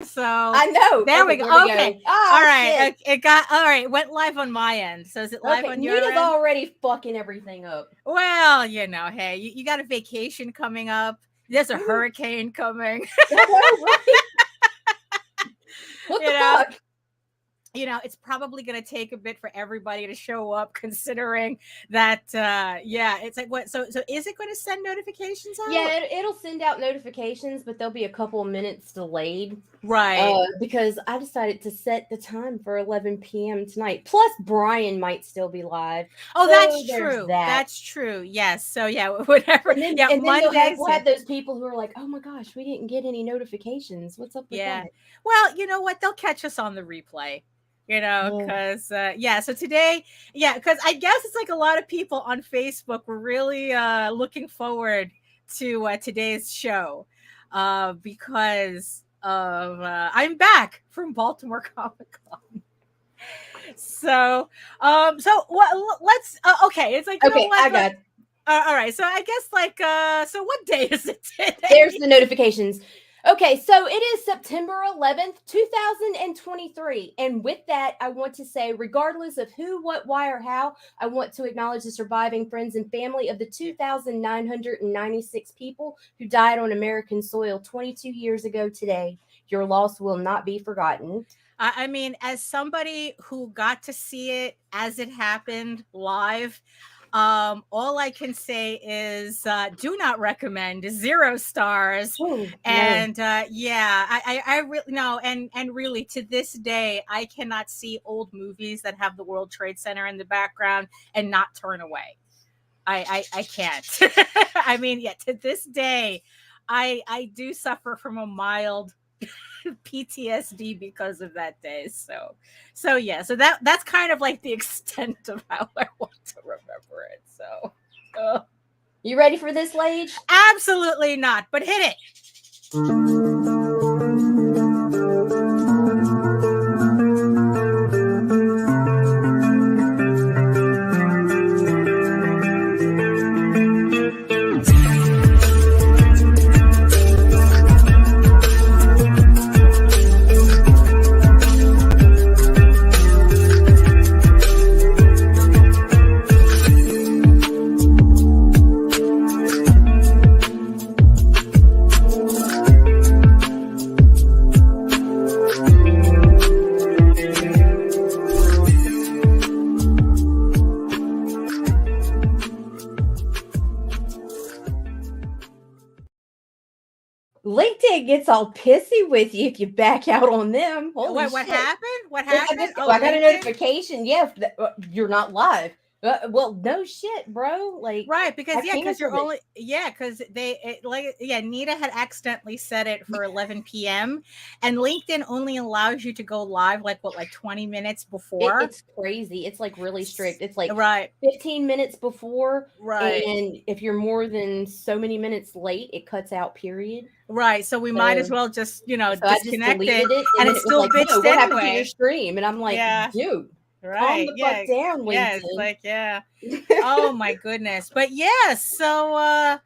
So I know. there we go. Okay. Go. Oh, all right. shit. It got all right. Went live on my end. So is it live on your Nita's end? already fucking everything up. Well, hey, you got a vacation coming up. There's a hurricane coming. I know, right? What the fuck? It's probably going to take a bit for everybody to show up, considering that, it's like, what? So is it going to send notifications out? Yeah, it'll send out notifications, but they'll be a couple of minutes delayed. Right. Because I decided to set the time for 11 p.m. tonight. Plus, Brian might still be live. Oh, so that's true. That's true. Yes. So, yeah, whatever. And then, and then we'll have those people who are like, oh my gosh, we didn't get any notifications. What's up with that? Well, you know what? They'll catch us on the replay. Because so today, because I guess it's like a lot of people on Facebook were really looking forward to today's show because of I'm back from Baltimore Comic-Con. So let's okay, it's like, okay, I got all right, so I guess so what day is it today? There's the notifications. Okay, so it is September 11th, 2023. And with that, I want to say, regardless of who, what, why, or how, I want to acknowledge the surviving friends and family of the 2,996 people who died on American soil 22 years ago today. Your loss will not be forgotten. I mean, as somebody who got to see it as it happened live, all I can say is do not recommend, 0 stars. And I really no, and really to this day I cannot see old movies that have the World Trade Center in the background and not turn away. I can't. I mean, to this day I do suffer from a mild PTSD because of that day. So that's kind of like the extent of how I want to remember it. So you ready for this, Lage? Absolutely not, but hit it. LinkedIn gets all pissy with you if you back out on them. What happened? What happened? I got a notification. Yeah, you're not live. Well, no shit, bro. Like, right, because because you're only because Nita had accidentally set it for 11 p.m. and LinkedIn only allows you to go live like 20 minutes before. It's crazy. It's like really strict. It's like 15 minutes before, right? And if you're more than so many minutes late, it cuts out. Period. Right. So we might as well just disconnect it, and it's still bitched anyway. What happened to your stream? And I'm like, dude. Right. Calm the fuck down, LinkedIn. Yes, oh my goodness. But so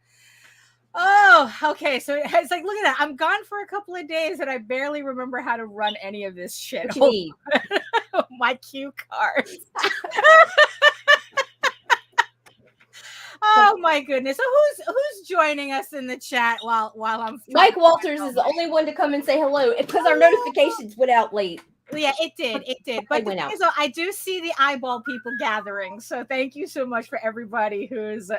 okay. So it's like, look at that. I'm gone for a couple of days and I barely remember how to run any of this shit. What you need? My cue cards. Oh my goodness. So who's joining us in the chat while I'm Mike Walters is the only one to come and say hello because our notifications went out late. Yeah, it did. But so I do see the eyeball people gathering. So thank you so much for everybody who's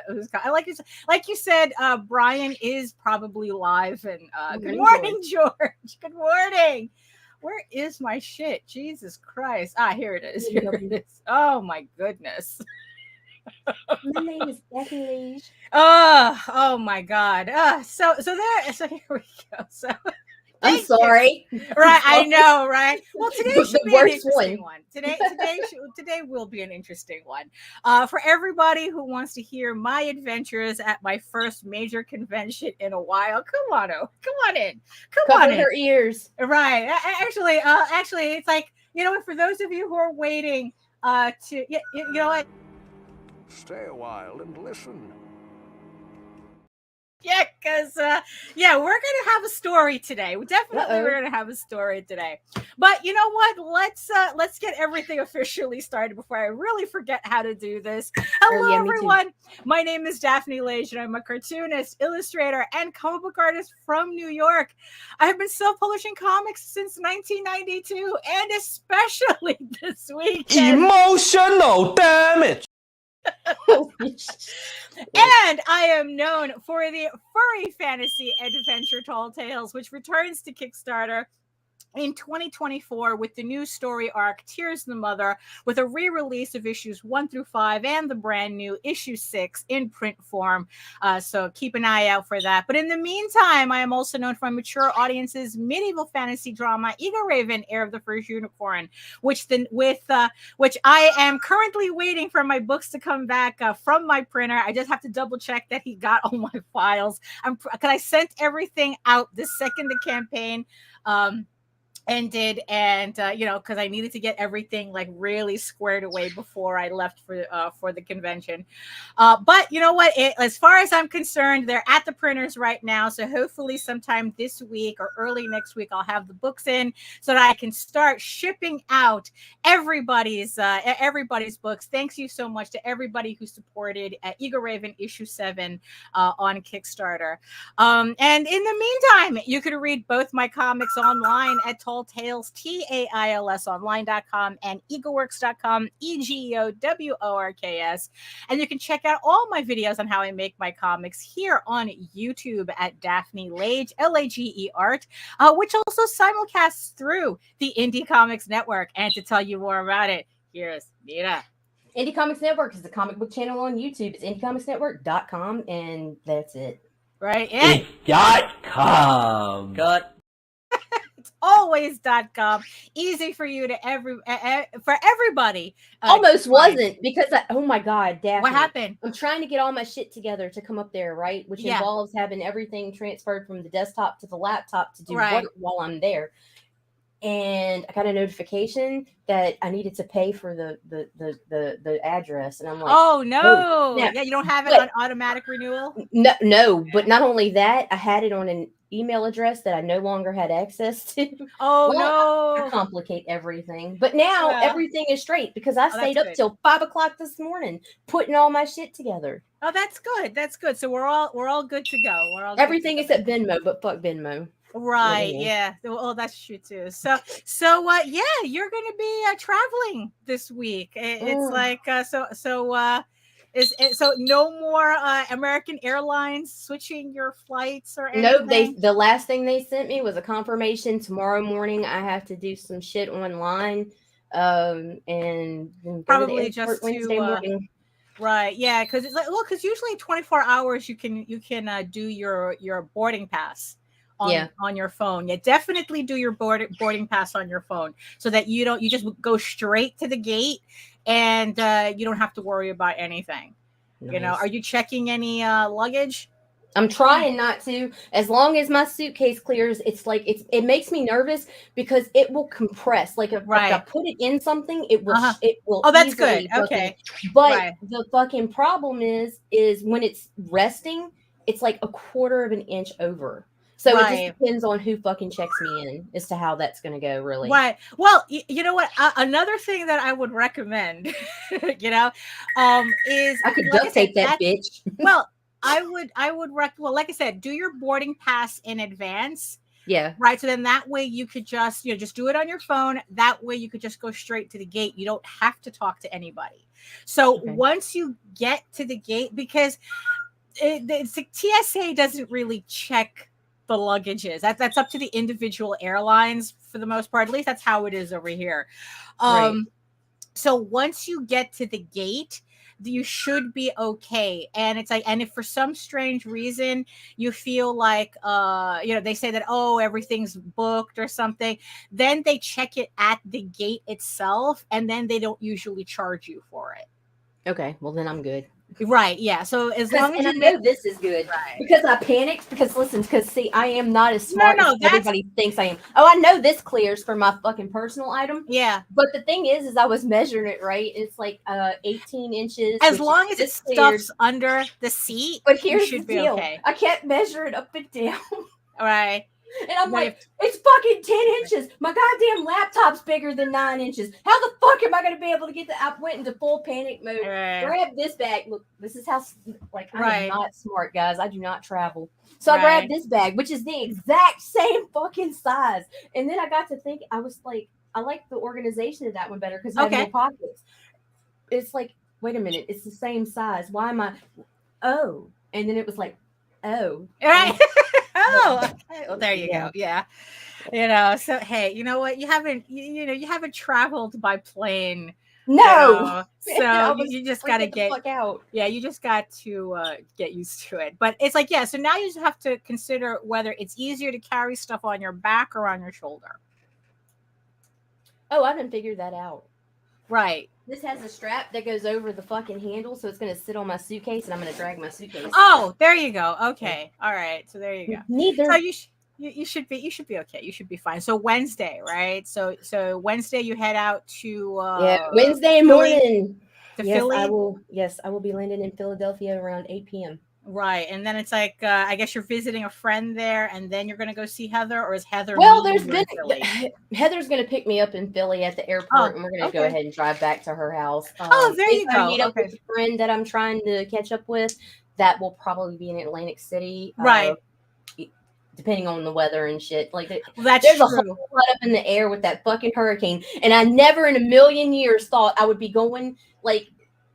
like you said, Brian is probably live. And good morning, George. Good morning. Where is my shit? Jesus Christ. Here it is. Here it is. Oh my goodness. My name is Daphne Lage. Oh my God. So here we go. So I'm sorry. Right, I know, right? Well, today should be an interesting one. Today will be an interesting one. For everybody who wants to hear my adventures at my first major convention in a while, come on in. Cover your ears. Right. Actually, it's like, for those of you who are waiting to, you know what? Stay a while and listen. Yeah, because we're gonna have a story today. Definitely, Uh-oh. we're gonna have a story today. But you know what? Let's get everything officially started before I really forget how to do this. Hello, Yeah, me too. everyone. My name is Daphne Lage, and I'm a cartoonist, illustrator, and comic book artist from New York. I have been self-publishing comics since 1992, and especially this weekend. Emotional damage. And I am known for the furry fantasy adventure Tall Tales, which returns to Kickstarter in 2024 with the new story arc Tears the Mother, with a re-release of issues 1 through 5 and the brand new issue 6 in print form. So keep an eye out for that. But in the meantime, I am also known for my mature audiences medieval fantasy drama EGORAVEN, Heir of the First Unicorn, which I am currently waiting for my books to come back from my printer. I just have to double check that he got all my files. Because I sent everything out the second the campaign ended, and because I needed to get everything like really squared away before I left for the convention. But you know what? As far as I'm concerned, they're at the printers right now. So hopefully sometime this week or early next week, I'll have the books in so that I can start shipping out everybody's books. Thanks you so much to everybody who supported EGORAVEN issue 7 on Kickstarter. And in the meantime, you could read both my comics online at Tall Tales, TAILS online.com and egoworks.com, EGOWORKS. And you can check out all my videos on how I make my comics here on YouTube at Daphne Lage, LAGE Art, which also simulcasts through the Indie Comics Network. And to tell you more about it, here's Nita. Indie Comics Network is the comic book channel on YouTube. It's indiecomicsnetwork.com, and that's it. Right? And .com. Cut. it's always.com. Easy for you to for everybody. Almost wasn't, because oh my God, Daphne. What happened? I'm trying to get all my shit together to come up there, right? Which involves having everything transferred from the desktop to the laptop to do work while I'm there. And I got a notification that I needed to pay for the address, and I'm like, oh no, oh, yeah, you don't have it on automatic renewal. No, but not only that, I had it on an email address that I no longer had access to. Oh no, complicate everything. But now everything is straight because I stayed up till 5 o'clock this morning putting all my shit together. Oh, that's good. That's good. So we're all good to go. We're all everything except Venmo, but fuck Venmo. Right. Yeah. Well, that's true too. So you're going to be traveling this week. It's like so no more American Airlines switching your flights or anything? No, the last thing they sent me was a confirmation. Tomorrow morning I have to do some shit online, and probably just Wednesday morning. Right. Yeah, because it's like, well, because usually 24 hours you can do your boarding pass on your phone. Yeah, definitely do your boarding pass on your phone so that you just go straight to the gate and you don't have to worry about anything. Nice. Are you checking any luggage? I'm trying not to. As long as my suitcase clears, it's like it makes me nervous because it will compress. Like if I put it in something, it will it will. Oh, that's good. Okay. But the fucking problem is when it's resting, it's like a quarter of an inch over. So it just depends on who fucking checks me in as to how that's going to go, really. Right. Well, you know what? Another thing that I would recommend, is I could duct tape that bitch. Well, I would like I said, do your boarding pass in advance. Yeah. Right. So then that way you could just do it on your phone. That way you could just go straight to the gate. You don't have to talk to anybody. So once you get to the gate, because it's like TSA doesn't really check the luggages. That's up to the individual airlines for the most part. At least that's how it is over here. So once you get to the gate, you should be okay. And it's like, and if for some strange reason you feel like they say that everything's booked or something, then they check it at the gate itself, and then they don't usually charge you for it. Okay, well then I'm good. Right. Yeah. So as long as And I you know this is good right. because I panicked because listen, because see, I am not as smart No, as everybody thinks I am. Oh, I know this clears for my fucking personal item. Yeah. But the thing is I was measuring it right. It's like 18 inches. As which long as it is cleared. stuffs under the seat, But you here's the should be deal. okay. I can't measure it up and down. All right. And I'm But like, it's fucking 10 inches. My goddamn laptop's bigger than 9 inches. How the fuck am I going to be able to get I went into full panic mode. Right. Grab this bag. Look, this is how, like, I Right. am not smart, guys. I do not travel. So I Right. grabbed this bag, which is the exact same fucking size. And then I got to think, I was like, I like the organization of that one better because I have Okay. no pockets. It's like, wait a minute, it's the same size. Why am I? Oh. And then it was like, oh. Right. Oh, okay. Well, there you Yeah. go. Yeah. You know, so hey, you know what? You haven't traveled by plane. No. You know, so was you just got to freaking the fuck out. Yeah, you just got to get used to it. But it's like, yeah, so now you just have to consider whether it's easier to carry stuff on your back or on your shoulder. Oh, I didn't figure that out. Right. This has a strap that goes over the fucking handle, so it's going to sit on my suitcase, and I'm going to drag my suitcase. Oh, there you go. Okay. All right. So there you go. Neither. So you should be okay. You should be fine. So Wednesday, right? So Wednesday you head out to Wednesday Philly, morning. to Yes, Philly. I will be landing in Philadelphia around 8 p.m. Right. And then it's like I guess you're visiting a friend there, and then you're gonna go see Heather, or is Heather? Well, meeting you in Philly? Heather's going to pick me up in Philly at the airport, and we're going to go ahead and drive back to her house. There you go. I meet up with a friend that I'm trying to catch up with. That will probably be in Atlantic City. Right. Depending on the weather and shit. Like, That's there's true. a whole lot up in the air with that fucking hurricane. And I never in a million years thought I would be going like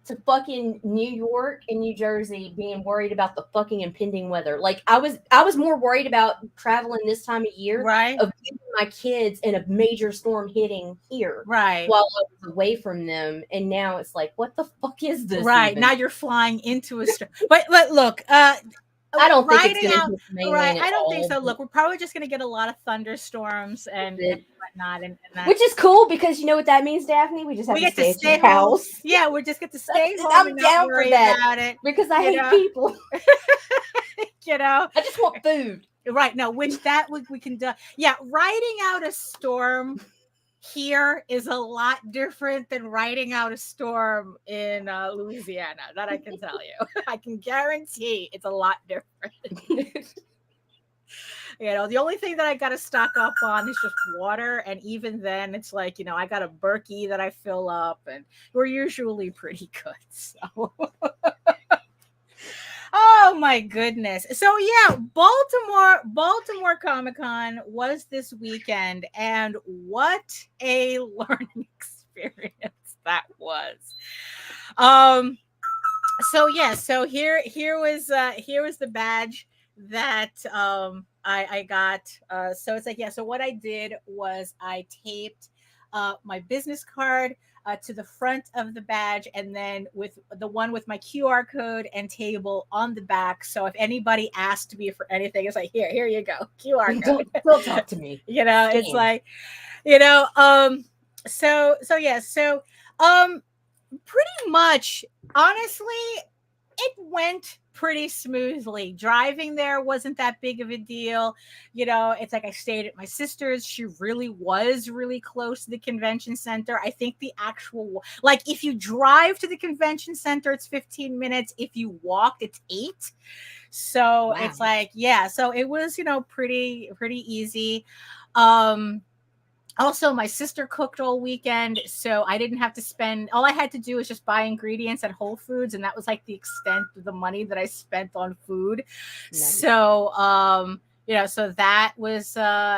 to fucking New York and New Jersey being worried about the fucking impending weather. Like I was more worried about traveling this time of year, right, of keeping my kids in a major storm hitting here, right, while I was away from them. And now it's like, what the fuck is this? Right. even? Now you're flying into a storm. But look, I don't think it's riding gonna out, hit the mainland right. at I don't think all, so. but- Look, we're probably just gonna get a lot of thunderstorms and whatnot, and that. Which is cool because you know what that means, Daphne? We just have to stay at your home. house. Yeah, we just get to stay home. I'm and down not for worry that. about it. Because I You hate know? people. You know, I just want food. right? No, which that we can do. Yeah, riding out a storm here is a lot different than riding out a storm in Louisiana. That I can tell you. I can guarantee it's a lot different. You know, the only thing that I got to stock up on is just water. And even then, it's like, you know, I got a Berkey that I fill up, and we're usually pretty good. So, oh my goodness. So, yeah, Baltimore Comic-Con was this weekend, and what a learning experience that was. So yeah, so here was the badge that I got. So it's like, yeah, so what I did was I taped my business card to the front of the badge, and then with the one with my QR code and table on the back. So if anybody asked me for anything, it's like, here you go, QR code. Don't talk to me. You know, it's like, you know, so yeah, so pretty much, honestly, it went pretty smoothly. Driving there wasn't that big of a deal. You know, it's like I stayed at my sister's. She really was really close to the convention center. I think the actual, like, if you drive to the convention center, it's 15 minutes. If you walked, it's 8. So it's like, yeah, so it was, you know, pretty easy. Also, my sister cooked all weekend, so I didn't have to spend. All I had to do was just buy ingredients at Whole Foods, and that was like the extent of the money that I spent on food. Nice. So, you know, so that was,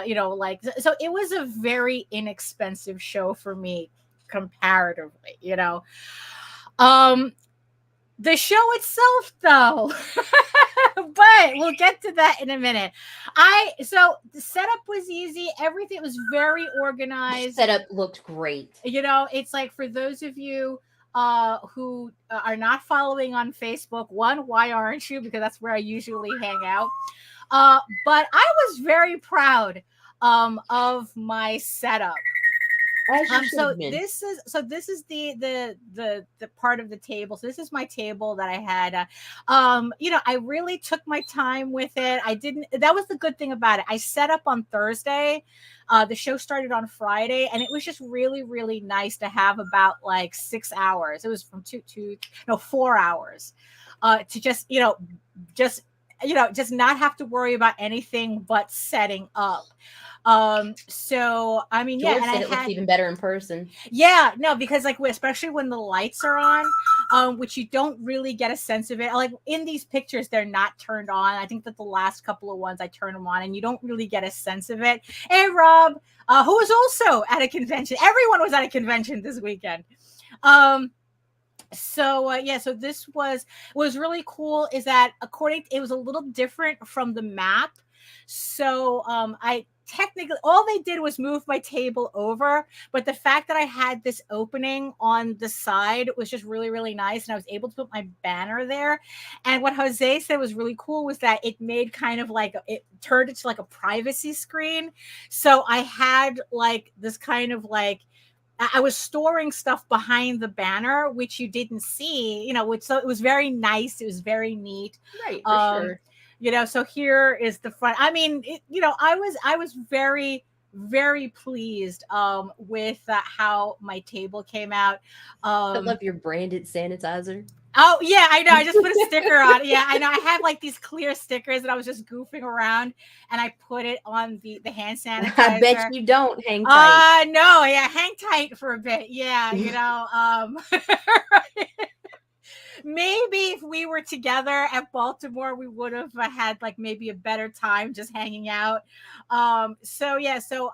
you know, like, so it was a very inexpensive show for me comparatively, you know. The show itself, though, but we'll get to that in a minute. So the setup was easy. Everything was very organized. The setup looked great. You know, it's like, for those of you who are not following on Facebook, one, why aren't you? Because that's where I usually hang out. But I was very proud of my setup. As you should So have been. this is the part of the table. So this is my table that I had. I really took my time with it. I didn't. That was the good thing about it. I set up on Thursday. The show started on Friday, and it was just really, really nice to have about like 6 hours. It was from 4 hours, to just not have to worry about anything but setting up. So I mean, George and said it looks even better in person. Yeah, no, because like especially when the lights are on, which you don't really get a sense of it. Like in these pictures, they're not turned on. I think that the last couple of ones I turn them on, and you don't really get a sense of it. Hey, Rob, who was also at a convention. Everyone was at a convention this weekend. So this was really cool. Is that it was a little different from the map. So I technically all they did was move my table over, but the fact that I had this opening on the side was just really, really nice, and I was able to put my banner there. And what Jose said was really cool was that it made kind of like it turned into like a privacy screen. So I had like this kind of like I was storing stuff behind the banner, which you didn't see, so it was very nice. It was very neat. Right, for sure. So here is the front. I mean, I was very, very pleased with how my table came out. I love your branded sanitizer. Oh yeah, I know. I just put a sticker on. Yeah, I know. I have like these clear stickers that I was just goofing around, and I put it on the hand sanitizer. I bet you don't hang tight. No, yeah, hang tight for a bit. Yeah, maybe if we were together at Baltimore, we would have had like maybe a better time just hanging out. So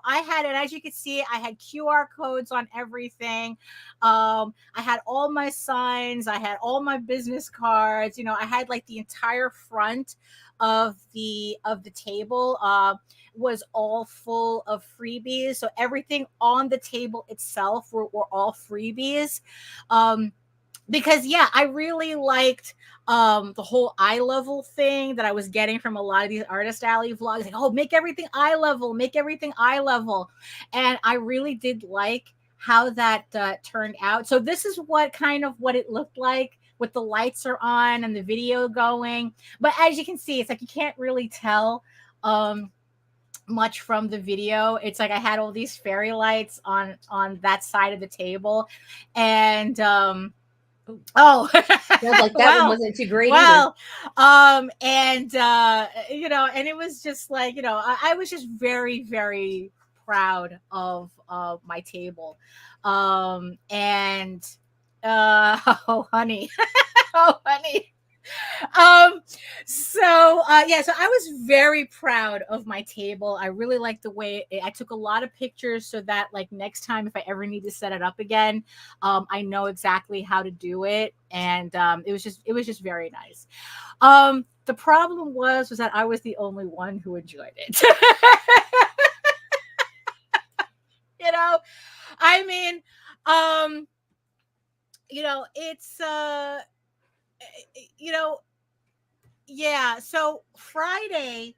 I had it. As you can see, I had QR codes on everything. I had all my signs. I had all my business cards. I had like the entire front of the table was all full of freebies. So everything on the table itself were all freebies. Because I really liked the whole eye level thing that I was getting from a lot of these Artist Alley vlogs. Like, oh, make everything eye level, make everything eye level. And I really did like how that turned out. So this is what it looked like with the lights are on and the video going. But as you can see, it's like you can't really tell much from the video. It's like I had all these fairy lights on that side of the table. And sounds like that one wasn't too great either. And it was just like, I was just very, very proud of my table. Oh honey. Oh honey. So I was very proud of my table. I really liked the way I took a lot of pictures so that like next time if I ever need to set it up again, I know exactly how to do it. And it was just very nice. The problem was that I was the only one who enjoyed it. I mean, it's so Friday,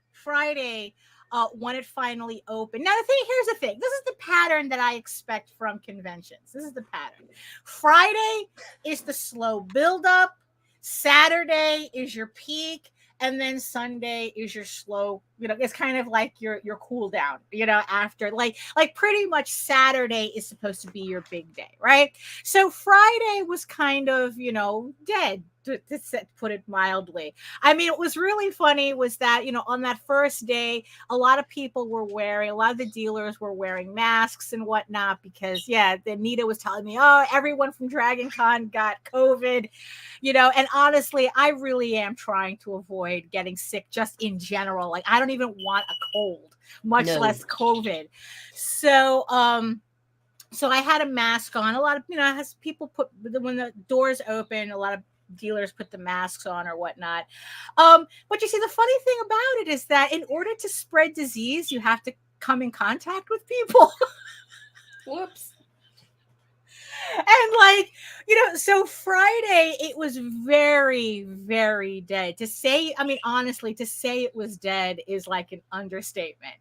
when it finally opened. Now here's the thing. This is the pattern that I expect from conventions. This is the pattern. Friday is the slow buildup. Saturday is your peak. And then Sunday is your slow, it's kind of like your cool down, after like pretty much Saturday is supposed to be your big day, right? So Friday was kind of, dead, to put it mildly. I mean, it was really funny was that, on that first day, a lot of the dealers were wearing masks and whatnot because, Nita was telling me, oh, everyone from Dragon Con got COVID, and honestly, I really am trying to avoid getting sick just in general. Like, I don't even want a cold, much less COVID. So, so I had a mask on. A lot of, as people when the doors open, a lot of dealers put the masks on or whatnot. But you see, the funny thing about it is that in order to spread disease, you have to come in contact with people. Whoops. And so Friday, it was very, very dead. Honestly, to say it was dead is like an understatement.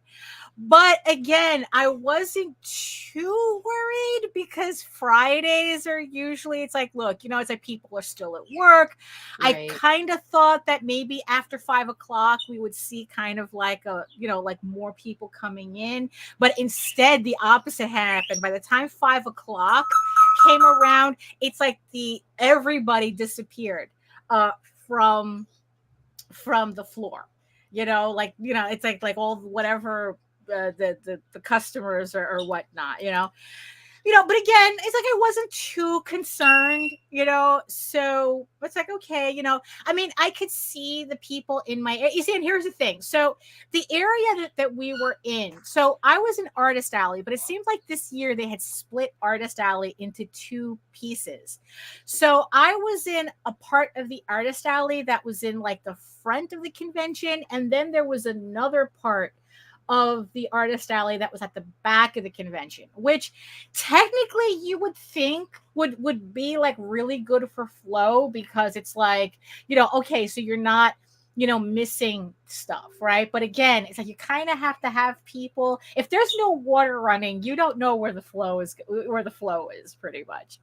But again, I wasn't too worried because Fridays are usually, it's like, look, it's like people are still at work. I Right. kind of thought that maybe after 5 o'clock we would see kind of like like more people coming in. But instead, the opposite happened. By the time 5 o'clock came around, it's like everybody disappeared from the floor. It's like all whatever the customers or whatnot. But again, it's like I wasn't too concerned. So it's like, okay, I mean, I could see the people in my area. You see, and here's the thing. So the area that we were in, so I was in Artist Alley, but it seems like this year they had split Artist Alley into two pieces. So I was in a part of the Artist Alley that was in like the front of the convention, and then there was another part of the Artist Alley that was at the back of the convention, which technically you would think would be like really good for flow, because it's like, okay, so you're not missing stuff, right? But again, it's like you kind of have to have people. If there's no water running, you don't know where the flow is pretty much.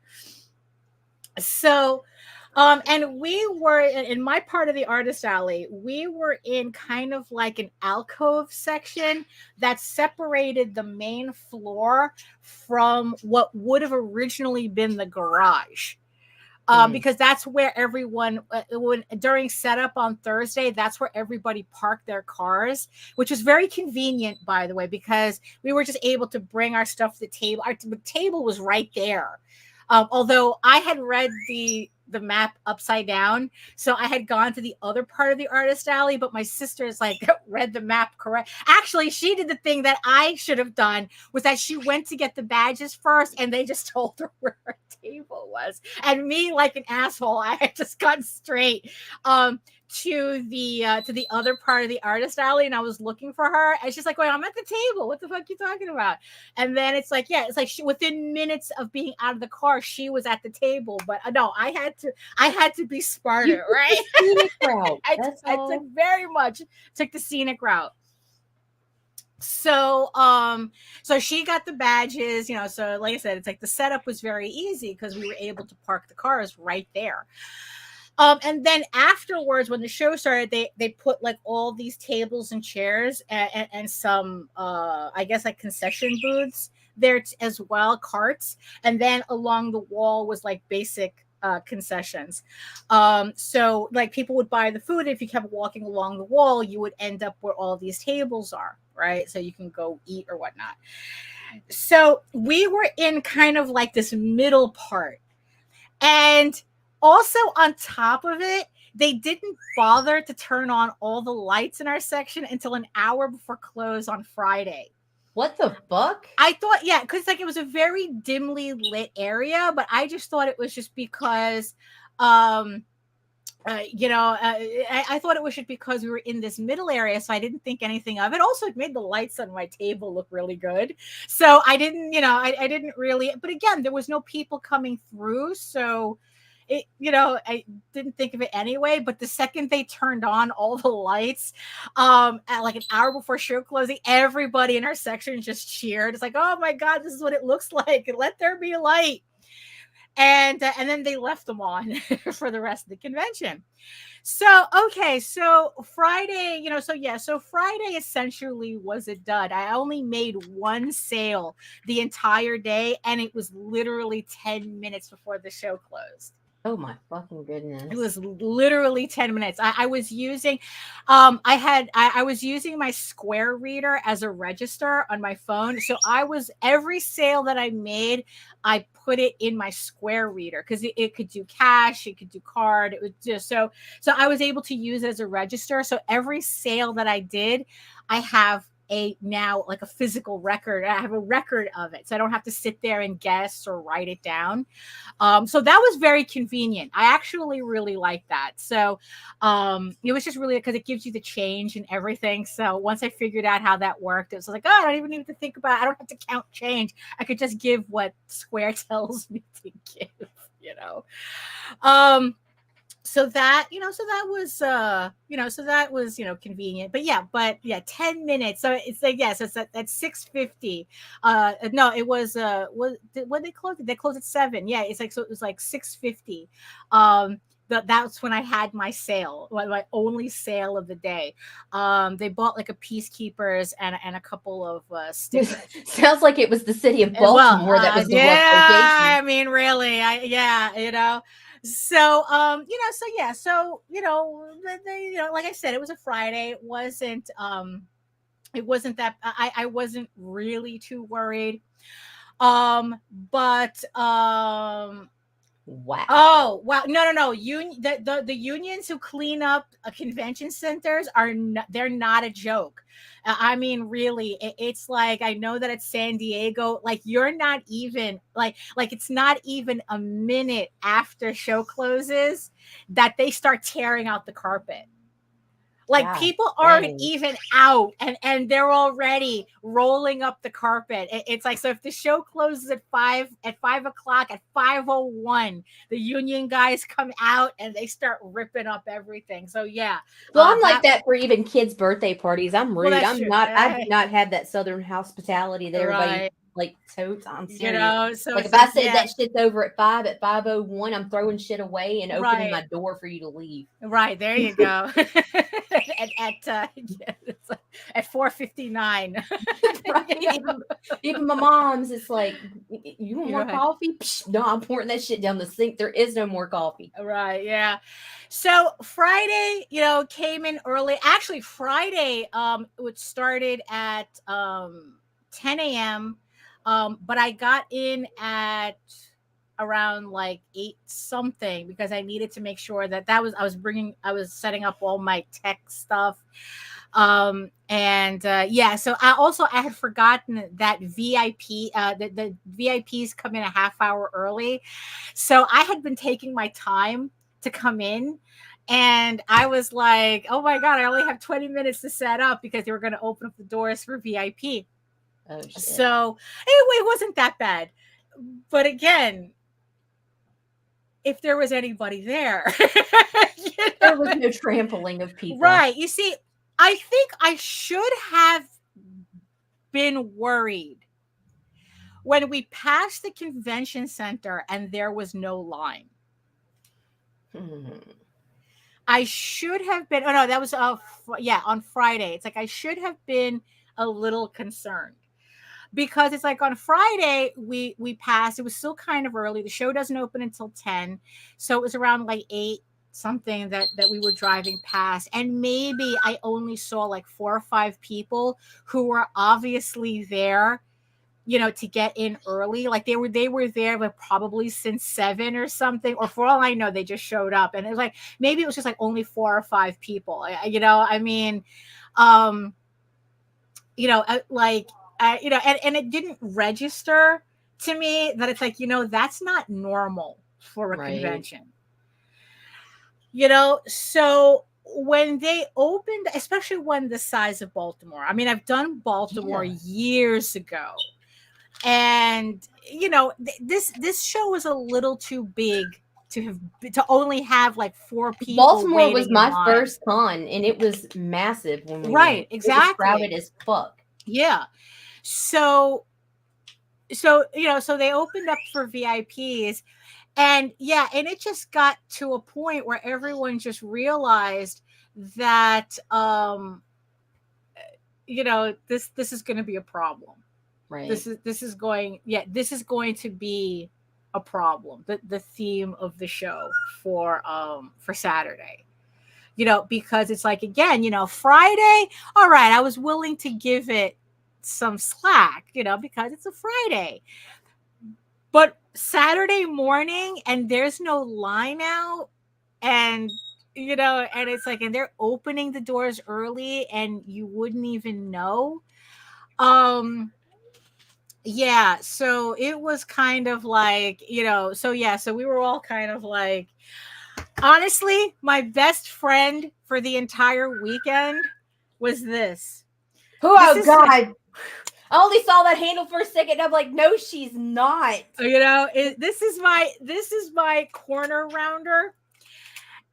So and we were in my part of the Artist Alley, we were in kind of like an alcove section that separated the main floor from what would have originally been the garage. Because that's where everyone, during setup on Thursday, that's where everybody parked their cars, which was very convenient, by the way, because we were just able to bring our stuff to the table. The table was right there. Although I had read the map upside down, so I had gone to the other part of the Artist Alley, but my sister's like read the map correct. Actually, she did the thing that I should have done, was that she went to get the badges first, and they just told her where her table was. And me, like an asshole, I had just gone straight to the other part of the Artist Alley, and I was looking for her, and she's like, wait, I'm at the table, what the fuck are you talking about? And then it's like, yeah, it's like within minutes of being out of the car, she was at the table. But no, I had to be smarter, right? Scenic route. I took very much took the scenic route. So so she got the badges, so like I said, it's like the setup was very easy because we were able to park the cars right there. And then afterwards, when the show started, they put like all these tables and chairs and some I guess like concession booths there as well, carts. And then along the wall was like basic concessions. So like people would buy the food. If you kept walking along the wall, you would end up where all these tables are, right? So you can go eat or whatnot. So we were in kind of like this middle part. And also on top of it, they didn't bother to turn on all the lights in our section until an hour before close on Friday. What the fuck? I thought, yeah, because like it was a very dimly lit area, but I just thought it was just because I thought it was just because we were in this middle area, so I didn't think anything of it. Also, it made the lights on my table look really good, so I didn't, I didn't really. But again, there was no people coming through, so it, I didn't think of it anyway. But the second they turned on all the lights, at like an hour before show closing, everybody in our section just cheered. It's like, oh my god, this is what it looks like, and let there be light. And then they left them on for the rest of the convention. So, okay. So Friday, so Friday essentially was a dud. I only made one sale the entire day, and it was literally 10 minutes before the show closed. Oh my fucking goodness. It was literally 10 minutes. I was using, I was using my Square reader as a register on my phone. So every sale that I made, I put it in my Square reader because it could do cash, it could do card. It was just so I was able to use it as a register. So every sale that I did, I have now like a physical record. I have a record of it, so I don't have to sit there and guess or write it down. So that was very convenient. I actually really like that. So it was just really because it gives you the change and everything. So once I figured out how that worked, it was like, oh, I don't even need to think about it. I don't have to count change. I could just give what Square tells me to give, so that, so that was so that was convenient, but yeah, 10 minutes. So it's like, yes, it's at 6:50. No, it was when they closed, they closed at 7. Yeah, it's like, so it was like 6:50. That's when I had my sale, my only sale of the day. They bought like a Peacekeepers and a couple of stickers. Sounds like it was the city of Well, Baltimore that was the rough location. I mean, really, So, like I said, it was a Friday. It wasn't that I wasn't really too worried. But Wow. Oh, wow. No. The unions who clean up convention centers they're not a joke. I mean, really, it's like, I know that it's San Diego. Like, you're not even like it's not even a minute after show closes that they start tearing out the carpet. Like, Wow. people aren't Dang. even out, and they're already rolling up the carpet. It's like, so if the show closes at 5 o'clock, at 5:01, the union guys come out and they start ripping up everything. So yeah. Well, I'm like that for even kids' birthday parties. I'm rude. that's I'm true. not. I do not have that Southern hospitality that everybody Right. like totes. I'm serious. So Like, it's if I like, said yeah, that shit's over at 5:01, I'm throwing shit away and opening Right. my door for you to leave. right, there you go. At 4:59. Right? Even my mom's, it's like, you want more Right. coffee? Psh, no, I'm pouring that shit down the sink. There is no more coffee. Right, yeah. So Friday, came in early. Actually, Friday, it started at 10 a.m. But I got in at around like 8 something, because I needed to make sure that I was setting up all my tech stuff. So I had forgotten that the VIPs come in a half hour early. So I had been taking my time to come in, and I was like, oh my God, I only have 20 minutes to set up, because they were going to open up the doors for VIP. Oh, shit. So anyway, it wasn't that bad. But again, if there was anybody there, There was no trampling of people. right. You see, I think I should have been worried when we passed the convention center and there was no line. I should have been. Oh no, that was on Friday. It's like, I should have been a little concerned, because it's like, on Friday we passed. It was still kind of early. The show doesn't open until 10, so it was around like 8 something that we were driving past, and maybe I only saw like 4 or 5 people who were obviously there, to get in early. Like, they were there, but probably since 7 or something, or for all I know, they just showed up. And it was like, maybe it was just like only 4 or 5 people. I mean, and it didn't register to me that it's like, that's not normal for a Right. convention. So when they opened, especially one the size of Baltimore, I mean, I've done Baltimore years ago, and this show was a little too big to only have like 4 people. Baltimore was waiting in my line. first con, and it was massive when we Right, went. exactly. It was crowded as fuck. Yeah. So they opened up for VIPs, and it just got to a point where everyone just realized that this is going to be a problem. Right. This is going to be a problem. The theme of the show for Saturday. Because it's like, again, Friday, all right, I was willing to give it some slack, because it's a Friday. But Saturday morning, and there's no line out, and and it's like, and they're opening the doors early, and you wouldn't even know. Yeah, so it was kind of like, so we were all kind of like, honestly, my best friend for the entire weekend was this. Oh, God. I only saw that handle for a second, and I'm like, no, she's not. This is my corner rounder.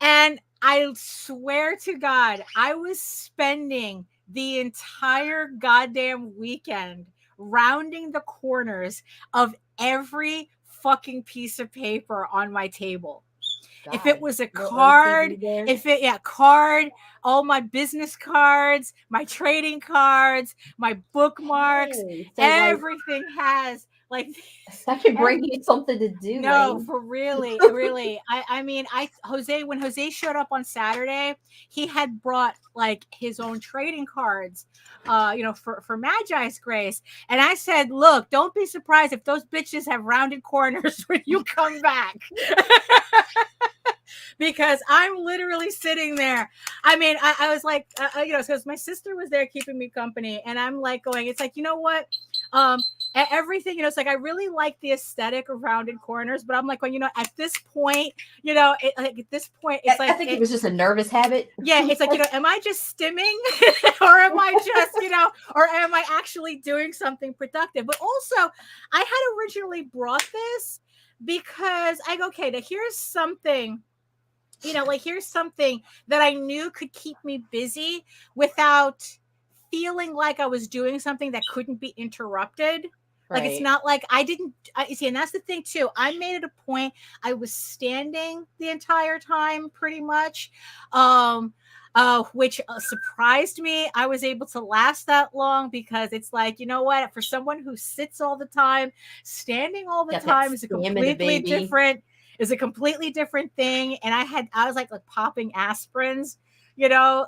And I swear to God, I was spending the entire goddamn weekend rounding the corners of every fucking piece of paper on my table. God. If it was a Little card, OCD there. if it, yeah, card, all my business cards, my trading cards, my bookmarks, Hey, so everything has like that could bring you something to do. no, Lane. for really, really. I mean, Jose, when Jose showed up on Saturday, he had brought like his own trading cards, for Magi's Grace. And I said, look, don't be surprised if those bitches have rounded corners when you come back. Because I'm literally sitting there. I mean, I was like, because my sister was there keeping me company, and I'm like going, it's like, you know what? Everything, it's like I really like the aesthetic of rounded corners, but I'm like, well, at this point, at this point, it's like I think it was just a nervous habit. Yeah, it's like, am I just stimming or am I just, or am I actually doing something productive? But also, I had originally brought this because I go, okay, now here's something. Here's something that I knew could keep me busy without feeling like I was doing something that couldn't be interrupted. Like, it's not like I see, and that's the thing too. I made it a point. I was standing the entire time pretty much, which surprised me. I was able to last that long because it's like, you know what? For someone who sits all the time, standing all the time is a completely different thing. And I was like popping aspirins,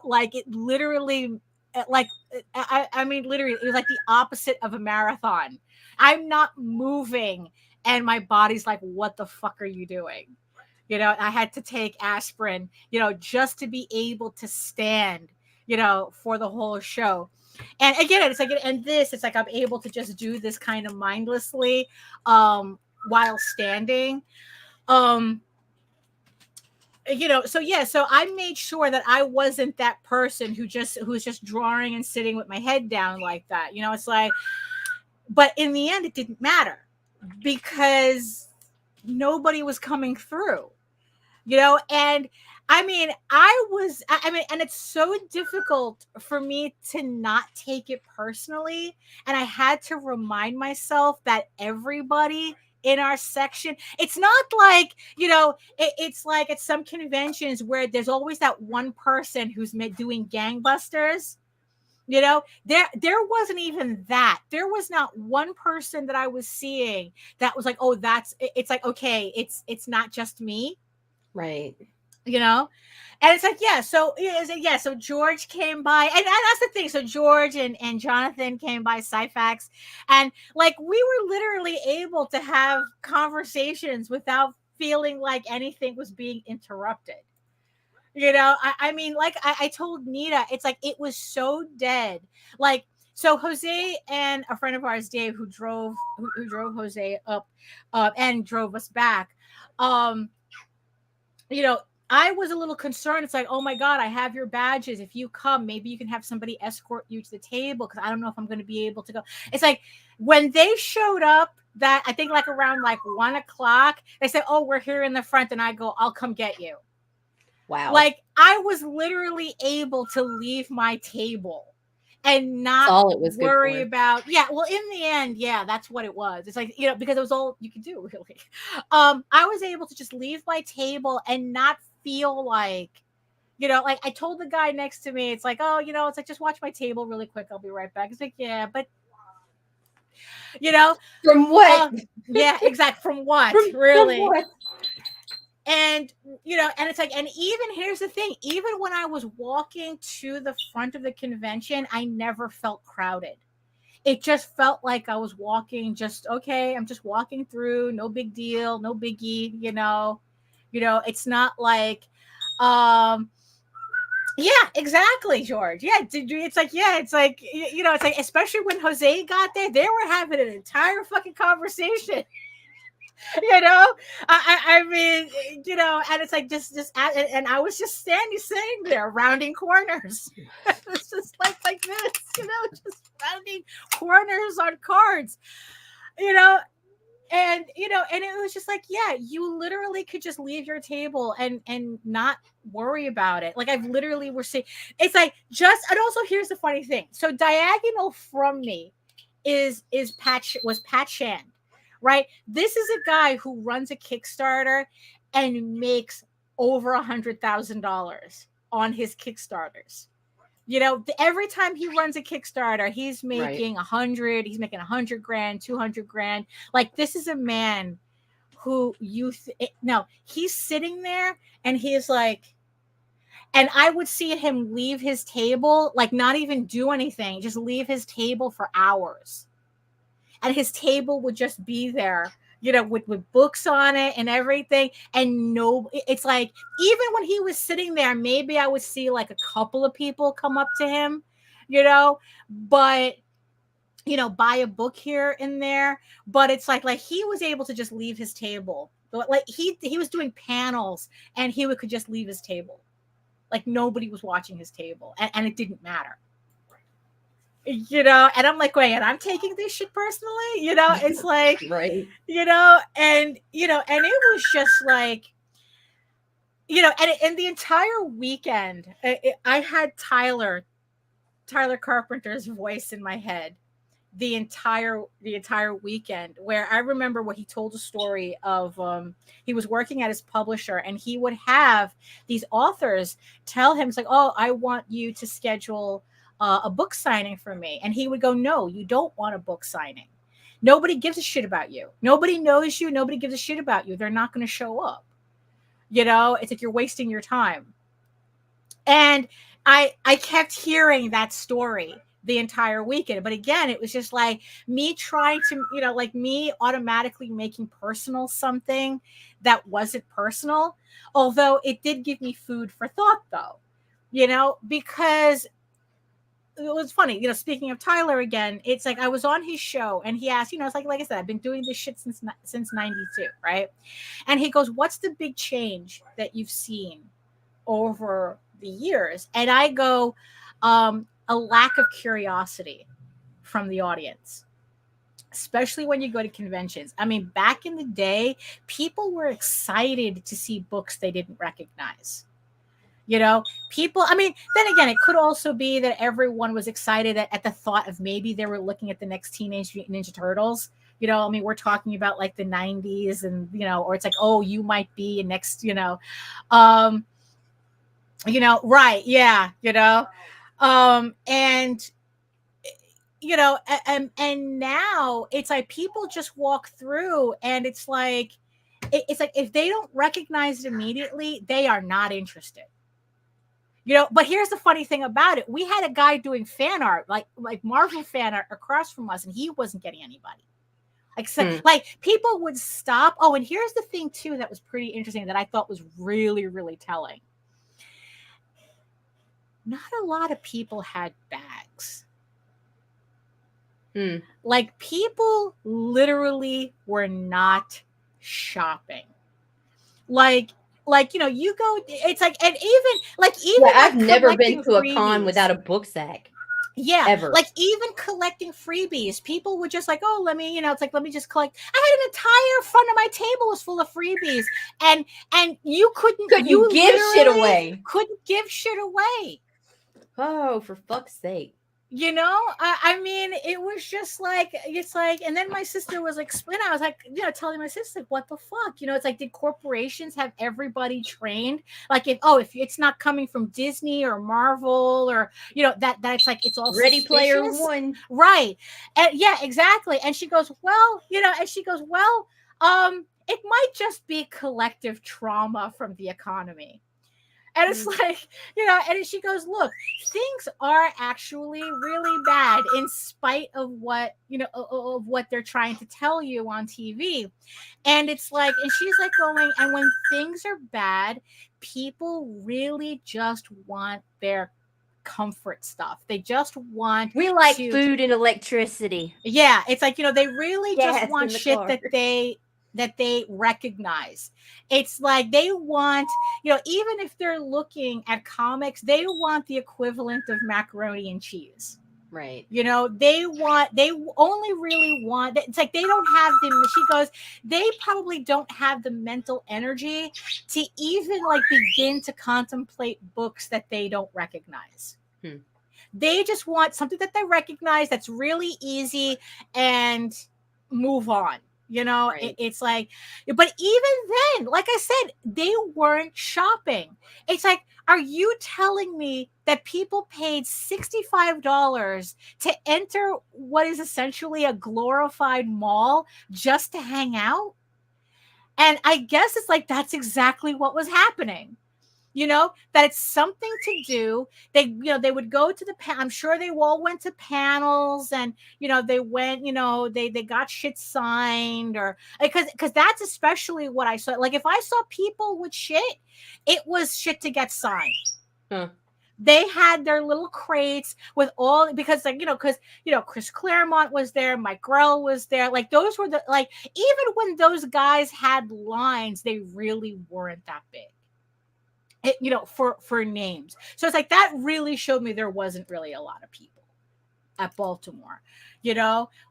like it literally, like, I mean, literally, it was like the opposite of a marathon. I'm not moving, and my body's like, what the fuck are you doing? I had to take aspirin, just to be able to stand, for the whole show. And again, it's like, it's like I'm able to just do this kind of mindlessly, while standing. So I made sure that I wasn't that person who's just drawing and sitting with my head down like that. It's like, but in the end, it didn't matter because nobody was coming through, and I mean, and it's so difficult for me to not take it personally. And I had to remind myself that everybody in our section, it's not like, it's like at some conventions where there's always that one person who's doing gangbusters. There wasn't even that. There was not one person that I was seeing that was like, oh, it's like, okay, it's not just me. Right. And it's like, so George came by, and that's the thing. So George and Jonathan came by Syfax, and like we were literally able to have conversations without feeling like anything was being interrupted. I mean, like I told Nita, it's like it was so dead. Like, so Jose and a friend of ours, Dave, who drove Jose up and drove us back. I was a little concerned. It's like, oh my God, I have your badges. If you come, maybe you can have somebody escort you to the table because I don't know if I'm going to be able to go. It's like when they showed up, that I think like around like 1:00, they said, oh, we're here in the front. And I go, I'll come get you. Wow. Like I was literally able to leave my table and not worry about. Yeah. Well, in the end, yeah, that's what it was. It's like, because it was all you could do really. I was able to just leave my table and not feel like, like I told the guy next to me, it's like, oh, it's like, just watch my table really quick. I'll be right back. It's like, yeah, but from what? Yeah, exactly. From what? Really? From what? And, and it's like, and even here's the thing, even when I was walking to the front of the convention, I never felt crowded. It just felt like I was walking okay, I'm just walking through, no big deal, no biggie, it's not like, yeah, exactly, George. Yeah, it's like, it's like, especially when Jose got there, they were having an entire fucking conversation. I mean, and it's like just and I was just sitting there rounding corners. It's just like this, just rounding corners on cards, And and it was just like, yeah, you literally could just leave your table and not worry about it. Like, I've literally were seeing, it's like, just, and also here's the funny thing. So diagonal from me was Pat Shand, right? This is a guy who runs a Kickstarter and makes over $100,000 on his Kickstarters. Every time he runs a Kickstarter, he's making he's making 100 grand, 200 grand. Like, this is a man who he's sitting there and he's like, and I would see him leave his table, like, not even do anything, just leave his table for hours. And his table would just be there, with books on it and everything. And it's like, even when he was sitting there, maybe I would see like a couple of people come up to him, but buy a book here and there. But it's like he was able to just leave his table. Like, he was doing panels and he could just leave his table. Like, nobody was watching his table, and it didn't matter. And I'm like, wait, and I'm taking this shit personally, it's like, right. And it was just like, and the entire weekend, I had Tyler Carpenter's voice in my head the entire weekend, where I remember what he told a story of, he was working at his publisher and he would have these authors tell him, it's like, oh, I want you to schedule a book signing for me. And he would go, no, you don't want a book signing. Nobody gives a shit about you. Nobody knows you. Nobody gives a shit about you. They're not going to show up. It's like, you're wasting your time. And I kept hearing that story the entire weekend. But again, it was just like me trying to, like me automatically making personal something that wasn't personal. Although it did give me food for thought, though, because it was funny, speaking of Tyler again, it's like I was on his show and he asked, it's like I said, I've been doing this shit since 92, right? And he goes, what's the big change that you've seen over the years? And I go, a lack of curiosity from the audience, especially when you go to conventions. I mean, back in the day, people were excited to see books they didn't recognize. People, I mean, then again, it could also be that everyone was excited at the thought of maybe they were looking at the next Teenage Mutant Ninja Turtles. I mean, we're talking about like the 90s and, or it's like, oh, you might be next, right. Yeah. And, and now it's like people just walk through and it's like if they don't recognize it immediately, they are not interested. But here's the funny thing about it. We had a guy doing fan art, like Marvel fan art across from us, and he wasn't getting anybody. Like people would stop. Oh, and here's the thing too that was pretty interesting that I thought was really, really telling. Not a lot of people had bags. Like, people literally were not shopping. Like you go, it's like, and even I've never been to a con without a book sack. Yeah, ever. Like, even collecting freebies, people would just like, oh, let me, it's like, let me just collect. I had an entire front of my table was full of freebies, and you couldn't give shit away. Couldn't give shit away. Oh, for fuck's sake. I mean, it was just like, it's like, and then my sister was like, I was like, telling my sister, like, what the fuck? It's like, did corporations have everybody trained? Like, if it's not coming from Disney or Marvel or, that it's like, it's all Ready suspicious. Player One. Right. And yeah, exactly. And she goes, well, it might just be collective trauma from the economy. And it's like, and she goes, look, things are actually really bad in spite of what, of what they're trying to tell you on TV. And it's like, and she's like going, and when things are bad, people really just want their comfort stuff. They just want food and electricity. Yeah. It's like, they really just want shit that they recognize. It's like they want, even if they're looking at comics, they want the equivalent of macaroni and cheese. Right. You know, they only really want, it's like they don't have she goes, they probably don't have the mental energy to even like begin to contemplate books that they don't recognize. They just want something that they recognize that's really easy and move on. You know, Right. it's like, but even then, like I said, they weren't shopping. It's like, are you telling me that people paid $65 to enter what is essentially a glorified mall just to hang out? And I guess it's like, that's exactly what was happening. You know, that it's something to do. They, you know, they would go to the, I'm sure they all went to panels and, you know, they went, you know, they got shit signed or because that's especially what I saw. Like if I saw people with shit, it was shit to get signed. Huh. They had their little crates with all, because like, because Chris Claremont was there, Mike Grell was there. Like those were the, like, even when those guys had lines, they really weren't that big. For names. So it's like that really showed me there wasn't really a lot of people at Baltimore,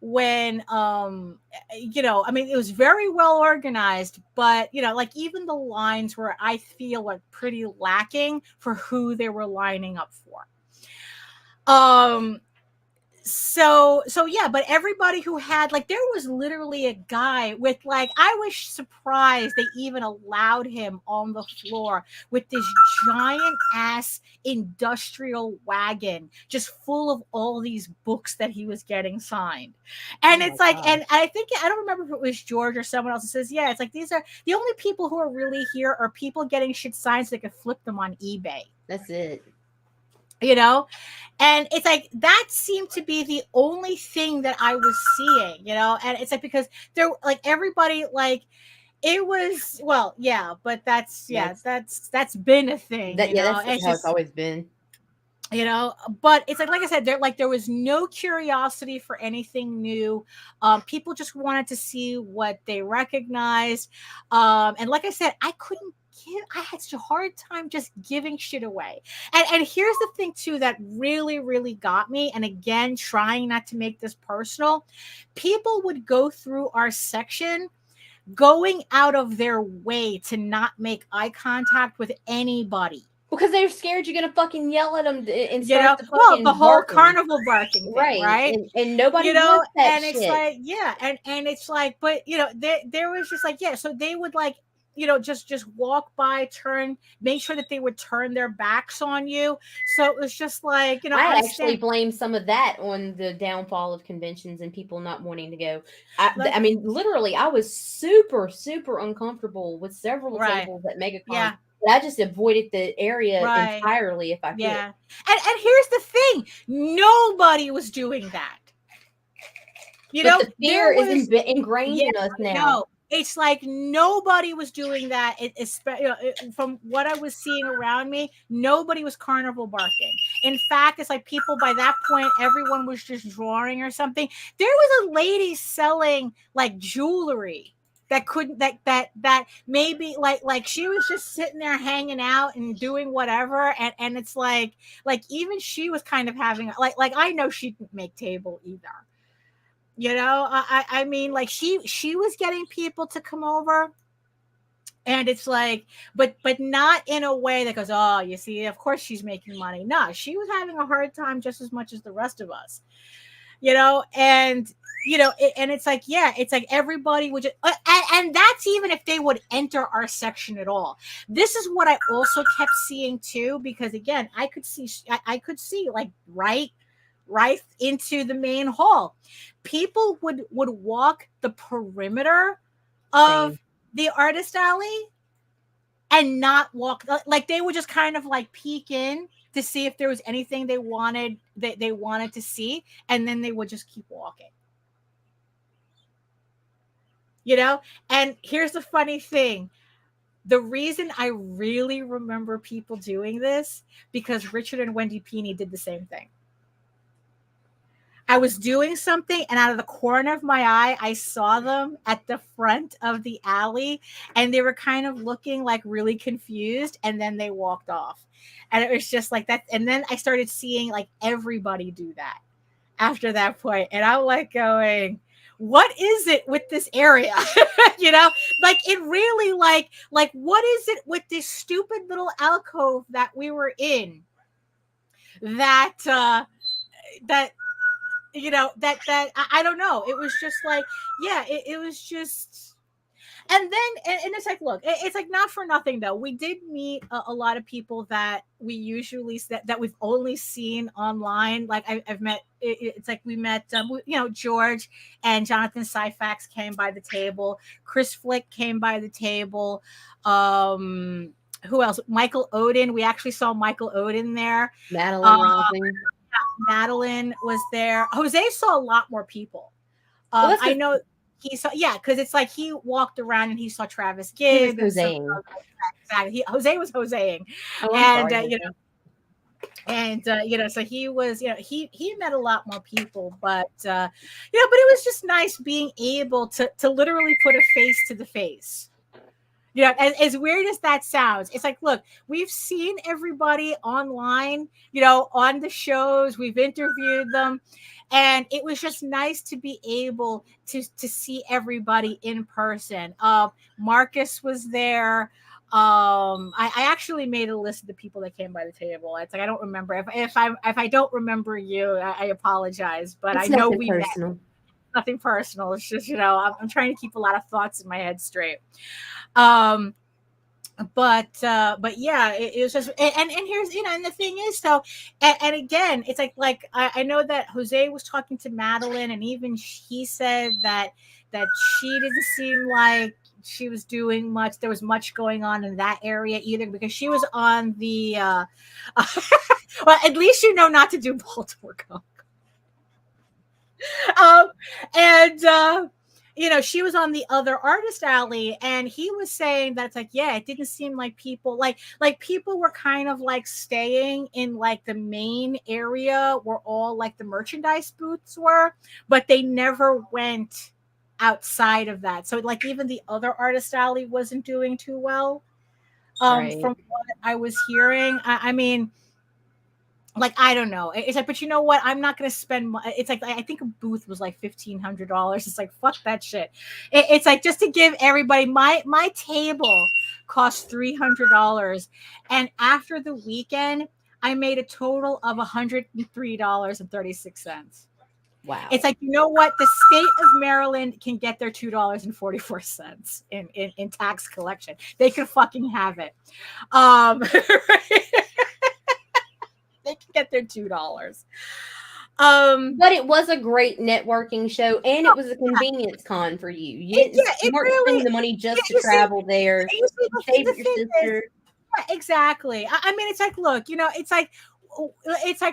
when I mean, it was very well organized, but like even the lines were, I feel like, pretty lacking for who they were lining up for. So yeah, but everybody who had, like, there was literally a guy with, like, I was surprised they even allowed him on the floor with this giant ass industrial wagon just full of all these books that he was getting signed. And it's like, gosh. and I think, I don't remember if it was George or someone else who says, yeah, it's like, these are the only people who are really here are people getting shit signed so they could flip them on eBay. That's it. And it's like that seemed to be the only thing that I was seeing, and it's like, because there, like, everybody, like, it was, well, yeah, but that's been a thing, That's it's how just, it's always been. But it's like I said, there was no curiosity for anything new. People just wanted to see what they recognized. And like I said, I had such a hard time just giving shit away. And here's the thing too, that really, really got me. And again, trying not to make this personal, people would go through our section going out of their way to not make eye contact with anybody. Because they're scared you're gonna fucking yell at them and start the fucking the whole barking. carnival barking thing, right? And nobody wants that and shit. It's like, yeah, and it's like, but there was just like, yeah, so they would, like, just walk by, turn, make sure that they would turn their backs on you. So it was just like, I actually blame some of that on the downfall of conventions and people not wanting to go. I mean, literally, I was super, super uncomfortable with several tables at MegaCon. Yeah. I just avoided the area entirely if I could. Yeah. And here's the thing. Nobody was doing that. But the fear is ingrained in us now. No, it's like nobody was doing that. From what I was seeing around me, nobody was carnival barking. In fact, it's like people, by that point, everyone was just drawing or something. There was a lady selling, like, jewelry that maybe like she was just sitting there hanging out and doing whatever, and it's like even she was kind of having like I know she didn't make table either. I mean, like, she was getting people to come over, and it's like, but not in a way that goes, oh, you see, of course she's making money. No, she was having a hard time just as much as the rest of us, and and it's like, yeah, it's like everybody would just, and that's even if they would enter our section at all. This is what I also kept seeing too, because again, I could see like right into the main hall. People would walk the perimeter of the artist alley and not walk, like, they would just kind of like peek in to see if there was anything they wanted to see, and then they would just keep walking. And here's the funny thing. The reason I really remember people doing this, because Richard and Wendy Peeney did the same thing. I was doing something, and out of the corner of my eye, I saw them at the front of the alley, and they were kind of looking like really confused, and then they walked off. And it was just like that. And then I started seeing like everybody do that. after that point. And I'm like going, what is it with this area? Like it really like what is it with this stupid little alcove that we were in that that I don't know. It was just like, yeah, it was just. And then, and it's like, look, it's like not for nothing though. We did meet a lot of people that we usually that we've only seen online. Like I've met. It's like we met, George and Jonathan Syfax came by the table. Chris Flick came by the table. Who else? Michael Odin. We actually saw Michael Odin there. Madeline was there. Jose saw a lot more people. I know. He saw, yeah, because it's like he walked around and he saw Travis Gibb. Exactly. Jose was Joseing, so he was, he met a lot more people, but but it was just nice being able to literally put a face to the face. As weird as that sounds, it's like, look, we've seen everybody online, on the shows, we've interviewed them. And it was just nice to be able to see everybody in person. Marcus was there. I actually made a list of the people that came by the table. It's like I don't remember. If I don't remember you, I apologize. But I know we met. Nothing personal. It's just I'm trying to keep a lot of thoughts in my head straight. But yeah, it was just, and here's, and the thing is, so, and again, it's like I know that Jose was talking to Madeline, and even he said that she didn't seem like she was doing much. There was much going on in that area either, because she was on the, well, at least not to do Baltimore Comic. She was on the other artist alley, and he was saying that it's like, yeah, it didn't seem like people like people were kind of like staying in like the main area where all like the merchandise booths were, but they never went outside of that. So like even the other artist alley wasn't doing too well. From what I was hearing. I mean, like, I don't know. It's like, but you know what? I'm not going to spend. It's like, I think a booth was like $1,500. It's like, fuck that shit. It's like, just to give everybody, my table cost $300. And after the weekend, I made a total of $103.36. Wow. It's like, you know what? The state of Maryland can get their $2.44 in tax collection. They can fucking have it. They can get their $2. But it was a great networking show, and it was a convenience con for you. You weren't spending the money just to travel there. You saved your sister. Yeah, exactly. I mean, it's like, look, it's like,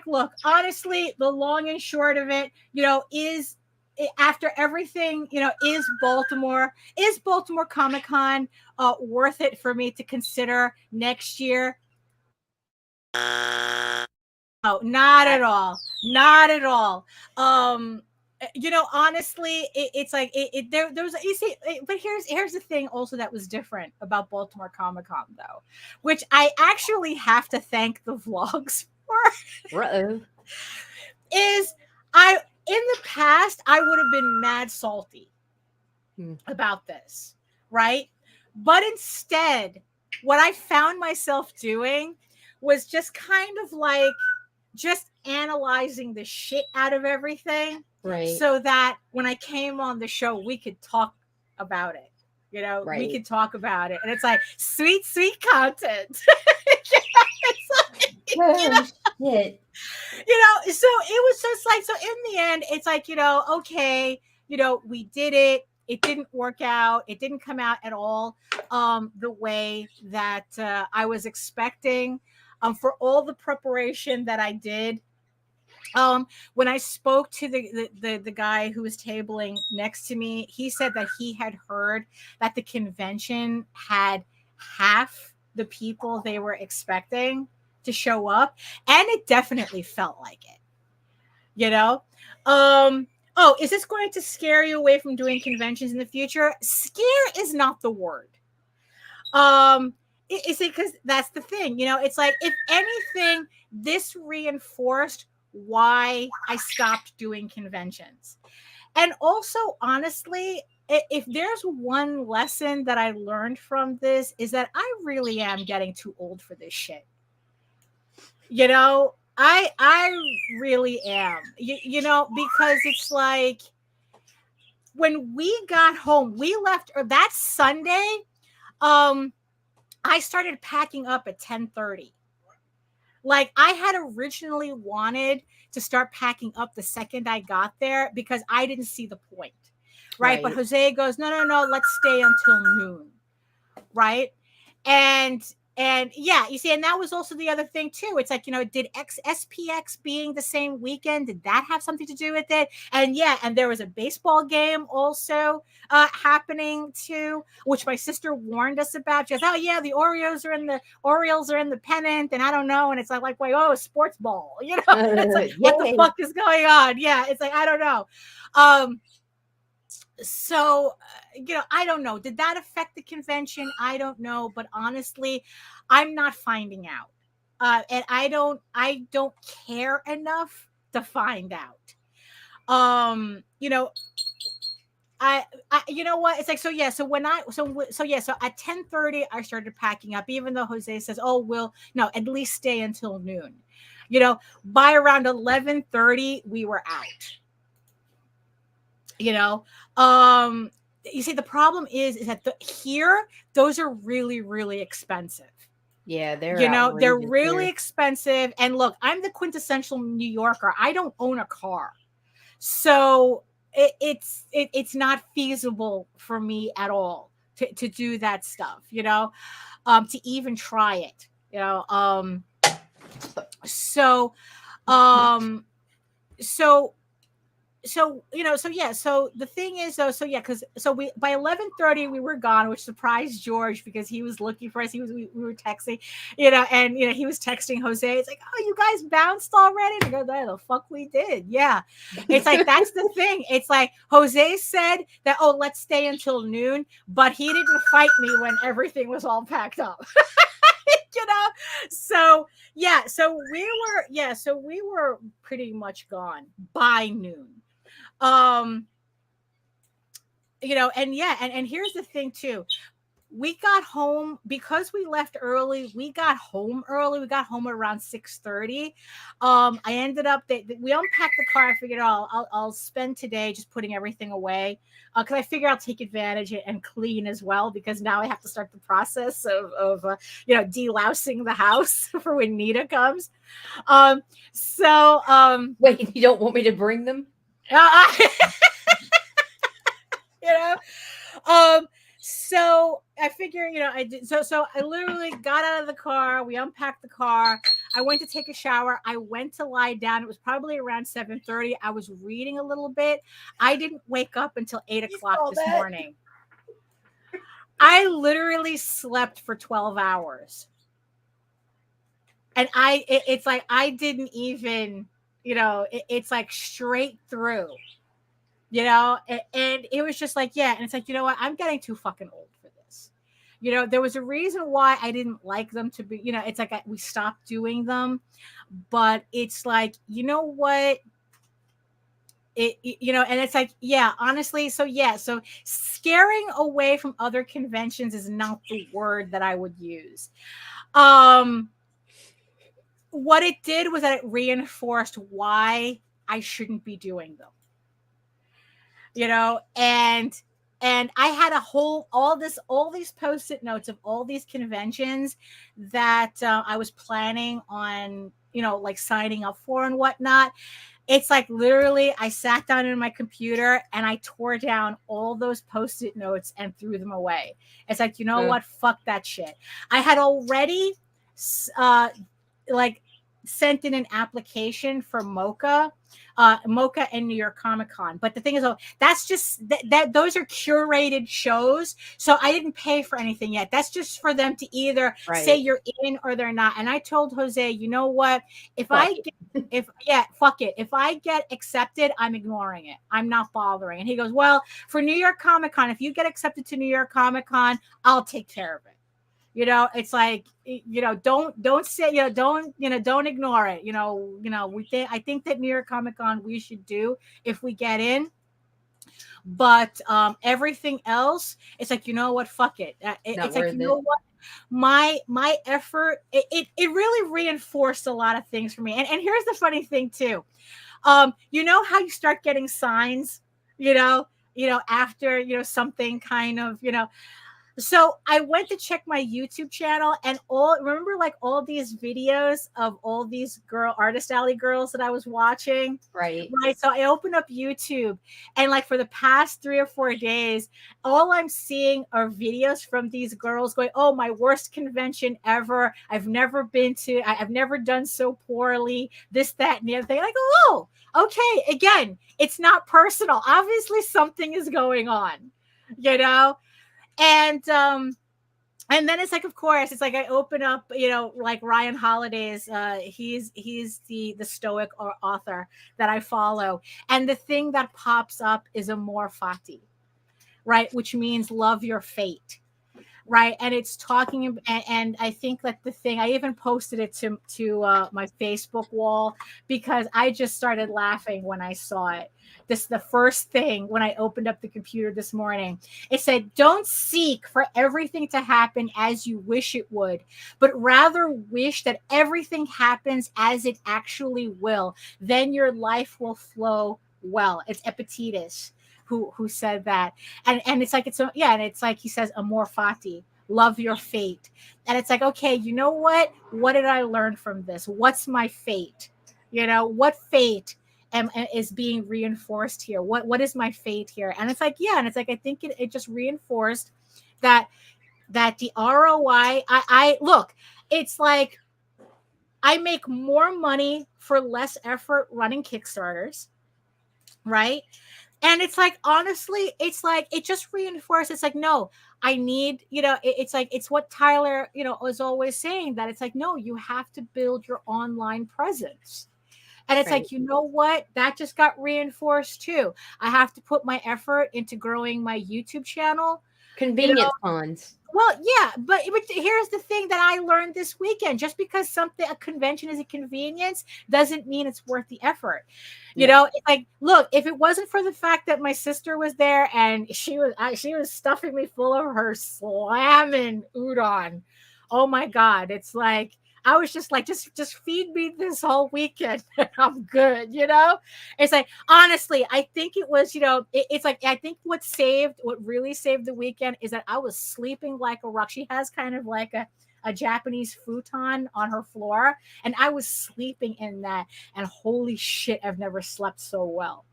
look, honestly, the long and short of it, is after everything, is Baltimore Comic-Con worth it for me to consider next year? No, not at all. Not at all. Honestly, it's like there was, you see, but here's the thing also that was different about Baltimore Comic-Con though, which I actually have to thank the vlogs for. Is in the past I would have been mad salty about this, right? But instead, what I found myself doing was just kind of like just analyzing the shit out of everything, right? So that when I came on the show, we could talk about it. Right. We could talk about it, and it's like sweet content. Shit. So it was just like, so in the end, it's like, okay, we did it. It didn't work out. It didn't come out at all the way that I was expecting. For all the preparation that I did, when I spoke to the guy who was tabling next to me, he said that he had heard that the convention had half the people they were expecting to show up, and it definitely felt like it. Oh, is this going to scare you away from doing conventions in the future? Scare is not the word. It's because that's the thing, it's like, if anything, this reinforced why I stopped doing conventions. And also, honestly, if there's one lesson that I learned from this is that I really am getting too old for this shit. You know, I really am. You know, because it's like when we got home, we left or that Sunday, I started packing up at 10:30. Like I had originally wanted to start packing up the second I got there because I didn't see the point. Right. But Jose goes, no, let's stay until noon. Right. And yeah, you see, and that was also the other thing too. It's like, you know, did SPX being the same weekend, did that have something to do with it? And yeah, and there was a baseball game also happening too, which my sister warned us about. She goes, oh yeah, the Orioles are in the pennant, and I don't know. And it's like wait, oh, sports ball, you know, it's like what the fuck is going on? Yeah, it's like I don't know. So, you know, I don't know. Did that affect the convention? I don't know. But honestly, I'm not finding out. And I don't care enough to find out. You know, I you know what? It's like, so yeah. So when so at 10:30, I started packing up, even though Jose says, oh, we'll no, at least stay until noon. You know, by around 11:30, we were out. You know, you see, the problem is that here, those are really, really expensive. Yeah, they're they're really expensive. And look, I'm the quintessential New Yorker. I don't own a car, so it's not feasible for me at all to do that stuff. You know, to even try it. You know, so you know, so yeah, so the thing is though, so yeah, because so we by 11:30 we were gone, which surprised George because he was looking for us. We were texting, you know, and you know he was texting Jose. It's like, oh, you guys bounced already? And I go, the fuck we did, yeah. It's like that's the thing. It's like Jose said that, oh, let's stay until noon, but he didn't fight me when everything was all packed up. You know, so yeah, so we were pretty much gone by noon. You know, and yeah, and here's the thing too. We got home because we left early. We got home early. We got home around 6:30. I ended up we unpacked the car. I figured I'll spend today just putting everything away because I figure I'll take advantage and clean as well because now I have to start the process of you know, delousing the house for when Nita comes. Wait, you don't want me to bring them? You know, so I figure, you know, I did so I literally got out of the car, we unpacked the car, I went to take a shower, I went to lie down. It was probably around 7:30. I was reading a little bit. I didn't wake up until 8:00 this morning. I literally slept for 12 hours. And it's like I didn't even, you know, it's like straight through. You know, and it was just like, yeah. And it's like, you know what? I'm getting too fucking old for this. You know, there was a reason why I didn't like them to be, you know, it's like we stopped doing them. But it's like, you know what? You know, and it's like, yeah, honestly. So, yeah. So scaring away from other conventions is not the word that I would use. What it did was that it reinforced why I shouldn't be doing them. You know, and I had all these post-it notes of all these conventions that I was planning on, you know, like signing up for and whatnot. It's like literally I sat down in my computer and I tore down all those post-it notes and threw them away. It's like, you know what? Fuck that shit. I had already like sent in an application for MoCA and New York Comic Con. But the thing is, that's just that those are curated shows. So I didn't pay for anything yet. That's just for them to either say you're in or they're not. And I told Jose, you know what? Fuck it. If I get accepted, I'm ignoring it. I'm not bothering. And he goes, well, for New York Comic Con, if you get accepted to New York Comic Con, I'll take care of it. It's like, don't say, don't ignore it. I think that New York Comic Con we should do if we get in. But everything else, it's like, you know what, fuck it. Not It's like, worth you it. know what, my effort, it really reinforced a lot of things for me. And here's the funny thing too. You know how you start getting signs, after, something kind of, so I went to check my YouTube channel, and remember like all these videos of all these artist alley girls that I was watching. Right. So I opened up YouTube, and like for the past 3 or 4 days, all I'm seeing are videos from these girls going, "Oh, my worst convention ever. I've never done so poorly. This, that, and the other thing." Like, oh, okay. Again, it's not personal. Obviously, something is going on, And then it's like, of course, it's like I open up, like Ryan Holiday's, he's the stoic author that I follow. And the thing that pops up is amor fati, right? Which means love your fate. Right. And it's talking, and I think that the thing, I even posted it to my Facebook wall, because I just started laughing when I saw it. This is the first thing when I opened up the computer this morning. It said, "Don't seek for everything to happen as you wish it would, but rather wish that everything happens as it actually will. Then your life will flow well." It's Epictetus who said that. And it's like, and it's like he says, amor fati, love your fate. And it's like, okay, you know what did I learn from this? What's my fate? What fate is being reinforced here? What is my fate here? And it's like, and it's like, I think it just reinforced that the ROI, I look, it's like I make more money for less effort running Kickstarters, right? And it's like, honestly, it's like, it just reinforced. It's like, no, I need, it's like, it's what Tyler, is always saying, that it's like, no, you have to build your online presence. And it's Right. like, you know what? That just got reinforced too. I have to put my effort into growing my YouTube channel. Convenience cons. Well, yeah, but here's the thing that I learned this weekend. Just because a convention is a convenience doesn't mean it's worth the effort. It's like, look, if it wasn't for the fact that my sister was there and she was stuffing me full of her slamming udon, oh my God, it's like, I was just like, just feed me this whole weekend and I'm good, It's like, honestly, I think it was, it's like, I think what really saved the weekend is that I was sleeping like a rock. She has kind of like a Japanese futon on her floor, and I was sleeping in that, and holy shit, I've never slept so well.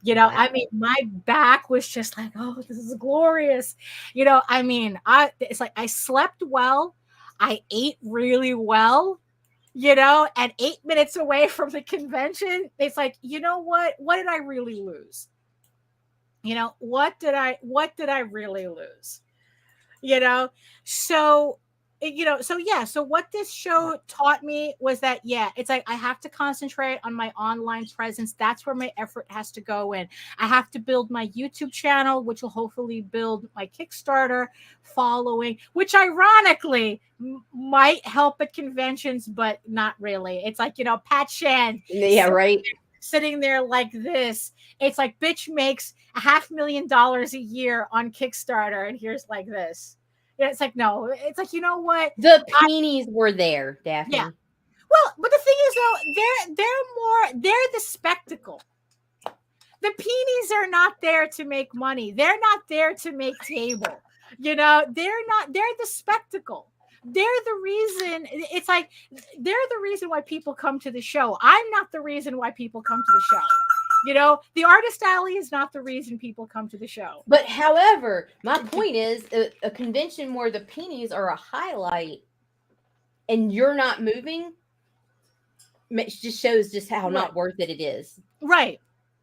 Wow. I mean, my back was just like, oh, this is glorious. I mean, it's like I slept well. I ate really well, and 8 minutes away from the convention, it's like, you know what did I really lose? What did I really lose? So what this show taught me was that, it's like I have to concentrate on my online presence. That's where my effort has to go in. I have to build my YouTube channel, which will hopefully build my Kickstarter following, which ironically might help at conventions, but not really. It's like, Pat Shan. Yeah, right. Sitting there like this. It's like, bitch makes $500,000 a year on Kickstarter, and here's like this. It's like, no, it's like, you know what? The peonies were there, Daphne. Yeah. Well, but the thing is, though, they're the spectacle. The peonies are not there to make money. They're not there to make table. They're the spectacle. They're the reason. It's like, they're the reason why people come to the show. I'm not the reason why people come to the show. The artist alley is not the reason people come to the show. But however, my point is a convention where the peonies are a highlight and you're not moving, just shows just how not worth it is. Right.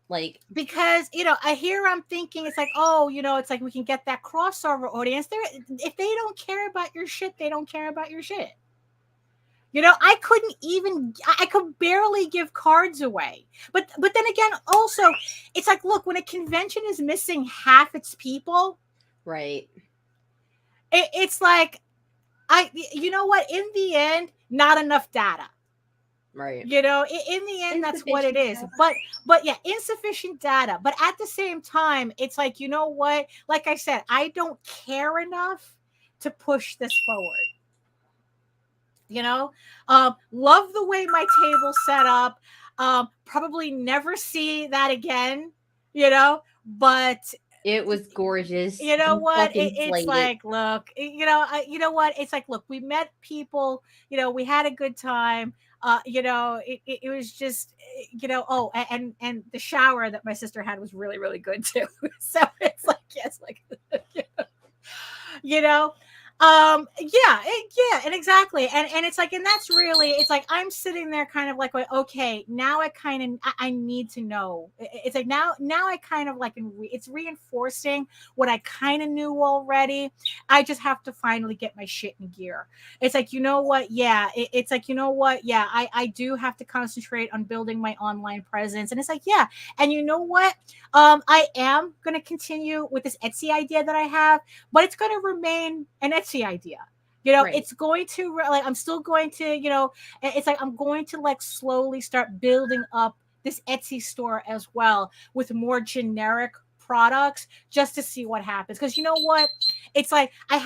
Like, because, I'm thinking, it's like, oh, it's like we can get that crossover audience there. If they don't care about your shit, they don't care about your shit. I could barely give cards away. But then again, also, it's like, look, when a convention is missing half its people, right. It's like, you know what? In the end, not enough data. Right. You know, in the end, that's what it is. But yeah, insufficient data. But at the same time, it's like, you know what? Like I said, I don't care enough to push this forward. You know, love the way my table's set up. Probably never see that again. You know, but It was gorgeous. you know what? It's Slayed like, look, you know what? It's like, look, we met people. You know, we had a good time. You know, it was just, you know, oh, and the shower that my sister had was really, really good too. So it's like, yes, like, you know, yeah, and exactly, and it's like, and that's really, it's like, I'm sitting there kind of like, okay, now I kind of, I need to know. It's like, now I kind of like, it's reinforcing what I kind of knew already. I just have to finally get my shit in gear. It's like, you know what? Yeah, it's like, you know what? Yeah, I do have to concentrate on building my online presence, and it's like, yeah, and you know what? I am going to continue with this Etsy idea that I have, but it's going to remain an Etsy idea. You know, Right. it's going to, like, I'm still going to, you know, it's like, I'm going to like slowly start building up this Etsy store as well with more generic products just to see what happens. Because you know what? It's like, I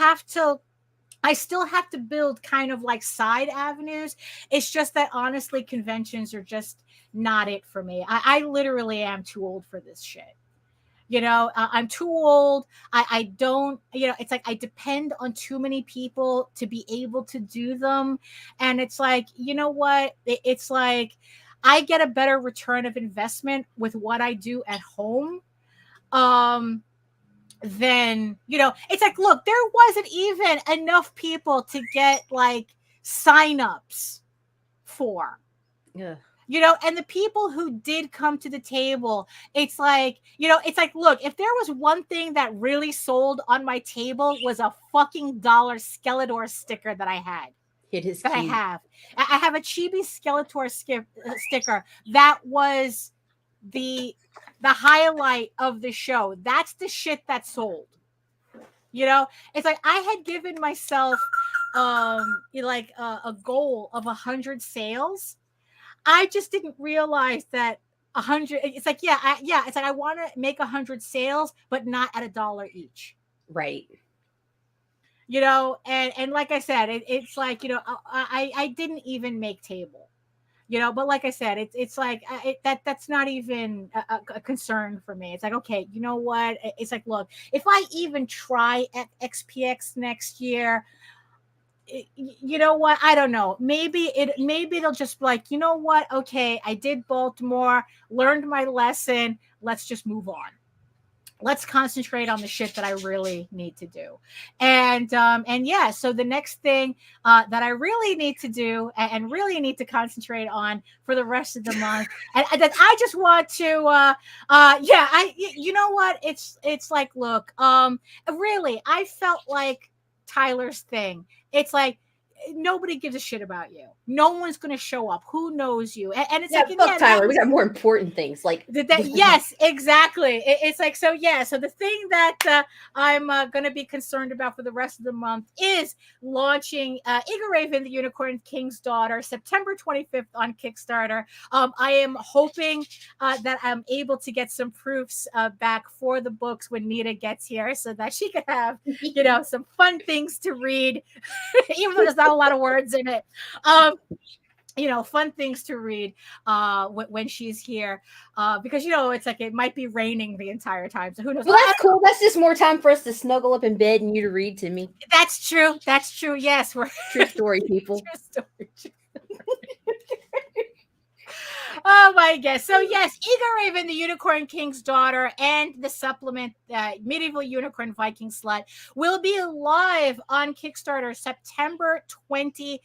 still have to build kind of like side avenues. It's just that honestly, conventions are just not it for me. I literally am too old for this shit. You know, I'm too old. I don't, you know, it's like I depend on too many people to be able to do them. And it's like, you know what? It's like I get a better return of investment with what I do at home. Then, you know, it's like, look, there wasn't even enough people to get like signups for. Yeah. You know, and the people who did come to the table, it's like, you know, it's like, look, if there was one thing that really sold on my table was a fucking dollar Skeletor sticker that I had. It is That cute. I have. I have a chibi Skeletor sticker that was the highlight of the show. That's the shit that sold. You know, it's like I had given myself like a goal of 100 sales. I just didn't realize that 100. It's like, yeah, it's like I want to make 100 sales, but not at $1 each. Right. You know, and like I said, it's like, you know, I didn't even make table. You know, but like I said, it's like that's not even a concern for me. It's like, okay, you know what? It's like, look, if I even try at XPX next year, you know what? I don't know. Maybe they'll just be like, you know what? Okay, I did Baltimore, learned my lesson. Let's just move on. Let's concentrate on the shit that I really need to do. And yeah, so the next thing that I really need to do and really need to concentrate on for the rest of the month, and that I just want to you know what? It's like, look, really, I felt like Tyler's thing. It's like nobody gives a shit about you. No one's going to show up. Who knows you? And it's like, fuck Tyler. We got more important things. Like yes, exactly. It's like, so yeah. So the thing that I'm going to be concerned about for the rest of the month is launching EGORAVEN, the Unicorn King's Daughter, September 25th on Kickstarter. I am hoping that I'm able to get some proofs back for the books when Nita gets here, so that she can have, you know, some fun things to read, even though there's not a lot of words in it. You know, fun things to read when she's here, because, you know, it's like it might be raining the entire time, so who knows. Well, that's cool. That's just more time for us to snuggle up in bed and you to read to me. That's true. Yes, we're true story, people. True story. Oh my gosh. So yes, EGORAVEN, the Unicorn King's Daughter, and the supplement, Medieval Unicorn Viking Slut, will be live on Kickstarter September 25th.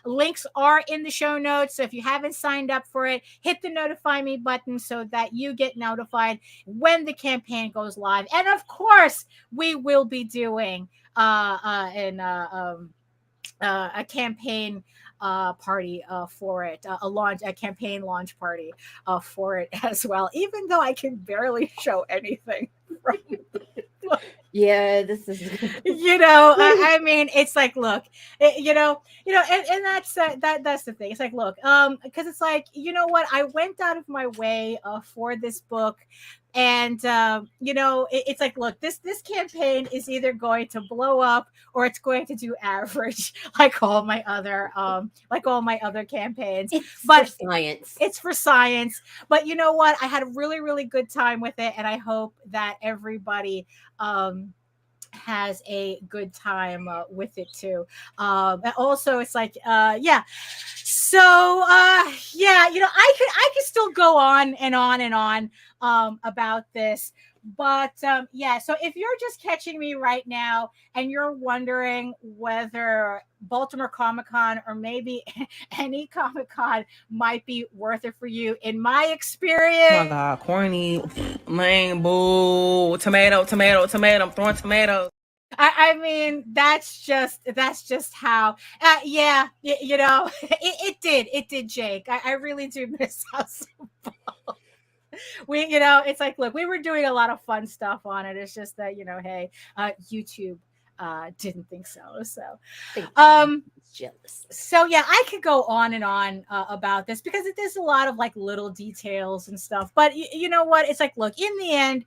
Links are in the show notes. So if you haven't signed up for it, hit the notify me button so that you get notified when the campaign goes live. And of course, we will be doing a campaign party for it, a campaign launch party for it as well, even though I can barely show anything from Yeah, this is I mean, it's like, look, and that's that's the thing. It's like, look, because it's like, you know what, I went out of my way for this book, and it's like, look, this campaign is either going to blow up or it's going to do average, like all my other campaigns. for science. It's for science, but you know what? I had a really, really good time with it, and I hope that everybody has a good time with it too. And also, it's like, yeah. So, yeah, I could still go on and on and on about this. But yeah, so if you're just catching me right now and you're wondering whether Baltimore Comic-Con or maybe any Comic-Con might be worth it for you, in my experience. Oh my God, corny, lame, boo, tomato, I'm throwing tomatoes. I mean, that's just how, yeah, it did, Jake. I really do miss House of Ball. It's like, look, we were doing a lot of fun stuff on it. It's just that, hey, YouTube didn't think so. So, Jealous. So yeah, I could go on and on about this because there's a lot of like little details and stuff. But you know what? It's like, look, in the end,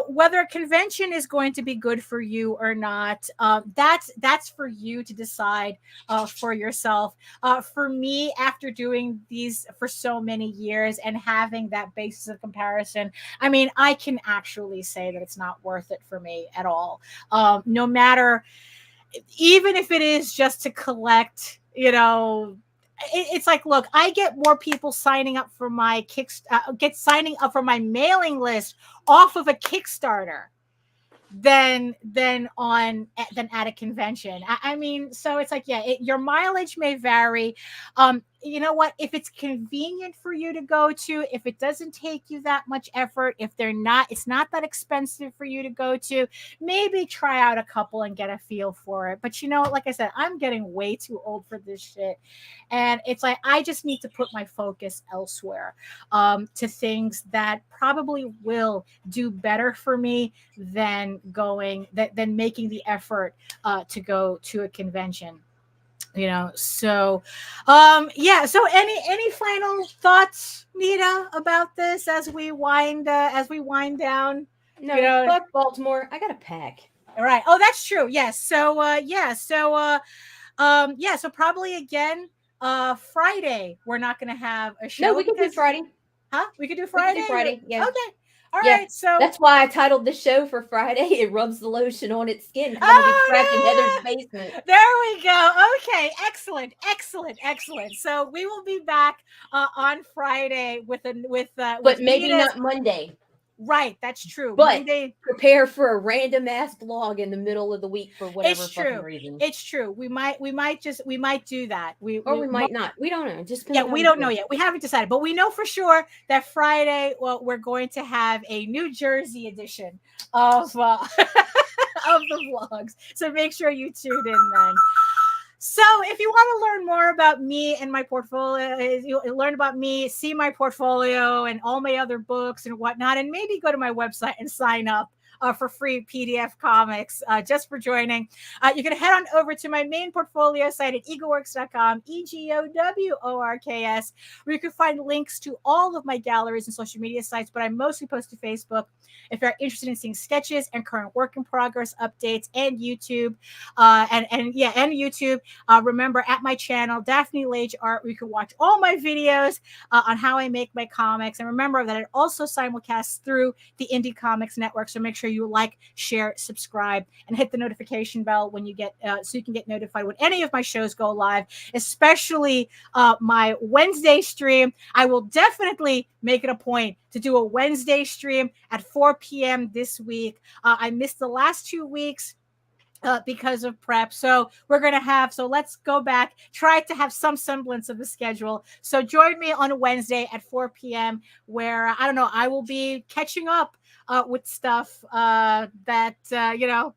whether a convention is going to be good for you or not, that's for you to decide for yourself. For me, after doing these for so many years and having that basis of comparison, I mean, I can actually say that it's not worth it for me at all. No matter, even if it is just to collect, it's like, look, I get more people signing up for my signing up for my mailing list off of a Kickstarter than at a convention. I mean, so it's like, yeah, your mileage may vary. You know what? If it's convenient for you to go to, if it doesn't take you that much effort, if it's not that expensive for you to go to, maybe try out a couple and get a feel for it. But like I said, I'm getting way too old for this shit. And it's like, I just need to put my focus elsewhere, to things that probably will do better for me than making the effort to go to a convention. So yeah, so any final thoughts, Nita, about this as we wind down? No, fuck Baltimore, I gotta pack. All right. Oh, that's true. Yes. So so probably again Friday we're not gonna have a show. No, we can do Friday. Huh? We could do Friday? Yeah. Okay. All right, so that's why I titled the show for Friday. It rubs the lotion on its skin because I'm gonna be trapped in Heather's basement. There we go. Okay, excellent. So we will be back on Friday with but maybe Nita's, not Monday. Right, that's true. But Monday, prepare for a random ass blog in the middle of the week for whatever fucking reason. It's true. We might do that. We might not. We don't know. Just we don't know yet. We haven't decided, but we know for sure that Friday, well, we're going to have a New Jersey edition of of the vlogs. So make sure you tune in then. So if you want to learn more about me and my portfolio, you learn about me, see my portfolio and all my other books and whatnot, and maybe go to my website and sign up for free PDF comics just for joining. You can head on over to my main portfolio site at egoworks.com, EGOWORKS, where you can find links to all of my galleries and social media sites, but I mostly post to Facebook. If you're interested in seeing sketches and current work in progress updates and YouTube, and YouTube, remember at my channel, Daphne Lage Art, where you can watch all my videos on how I make my comics. And remember that it also simulcasts through the Indie Comics Network. So make sure you like, share, subscribe, and hit the notification bell when you get so you can get notified when any of my shows go live, especially my Wednesday stream. I will definitely make it a point to do a Wednesday stream at 4 p.m. this week. I missed the last 2 weeks because of prep. So let's go back, try to have some semblance of a schedule. So join me on a Wednesday at 4 p.m. where, I don't know, I will be catching up with stuff that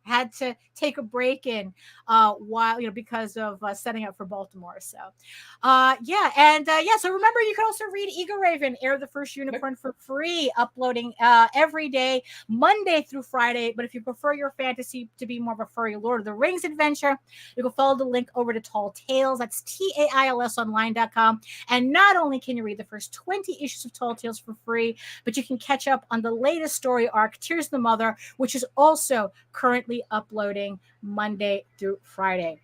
had to take a break in while because of setting up for Baltimore. So so remember, you can also read EGORAVEN, Heir the First Unicorn, for free, uploading every day, Monday through Friday. But if you prefer your fantasy to be more of a furry Lord of the Rings adventure, you can follow the link over to Tall Tales. That's TAILSonline.com. And not only can you read the first 20 issues of Tall Tales for free, but you can catch up on the latest story arc, Tears of the Mother, which is also currently uploading Monday through Friday.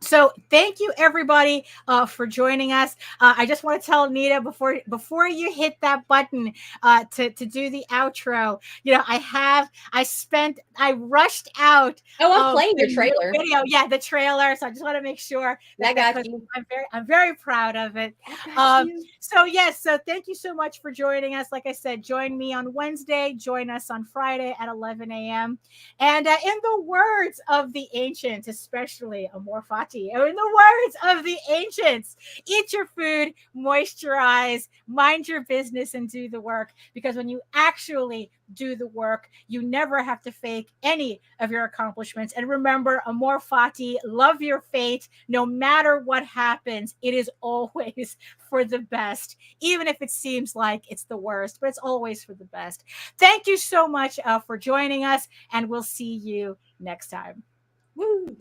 So thank you, everybody, for joining us. I just want to tell Nita before you hit that button to do the outro. I rushed out. Oh, I'm playing your trailer. Video, the trailer. So I just want to make sure that got you. I'm very proud of it. So thank you so much for joining us. Like I said, join me on Wednesday. Join us on Friday at 11 a.m. And in the words of the ancients, especially Amor Fati, or in the words of the ancients, eat your food, moisturize, mind your business, and do the work. Because when you actually do the work, you never have to fake any of your accomplishments. And remember, Amor Fati, love your fate. No matter what happens, it is always for the best, even if it seems like it's the worst, but it's always for the best. Thank you so much for joining us, and we'll see you next time. Woo!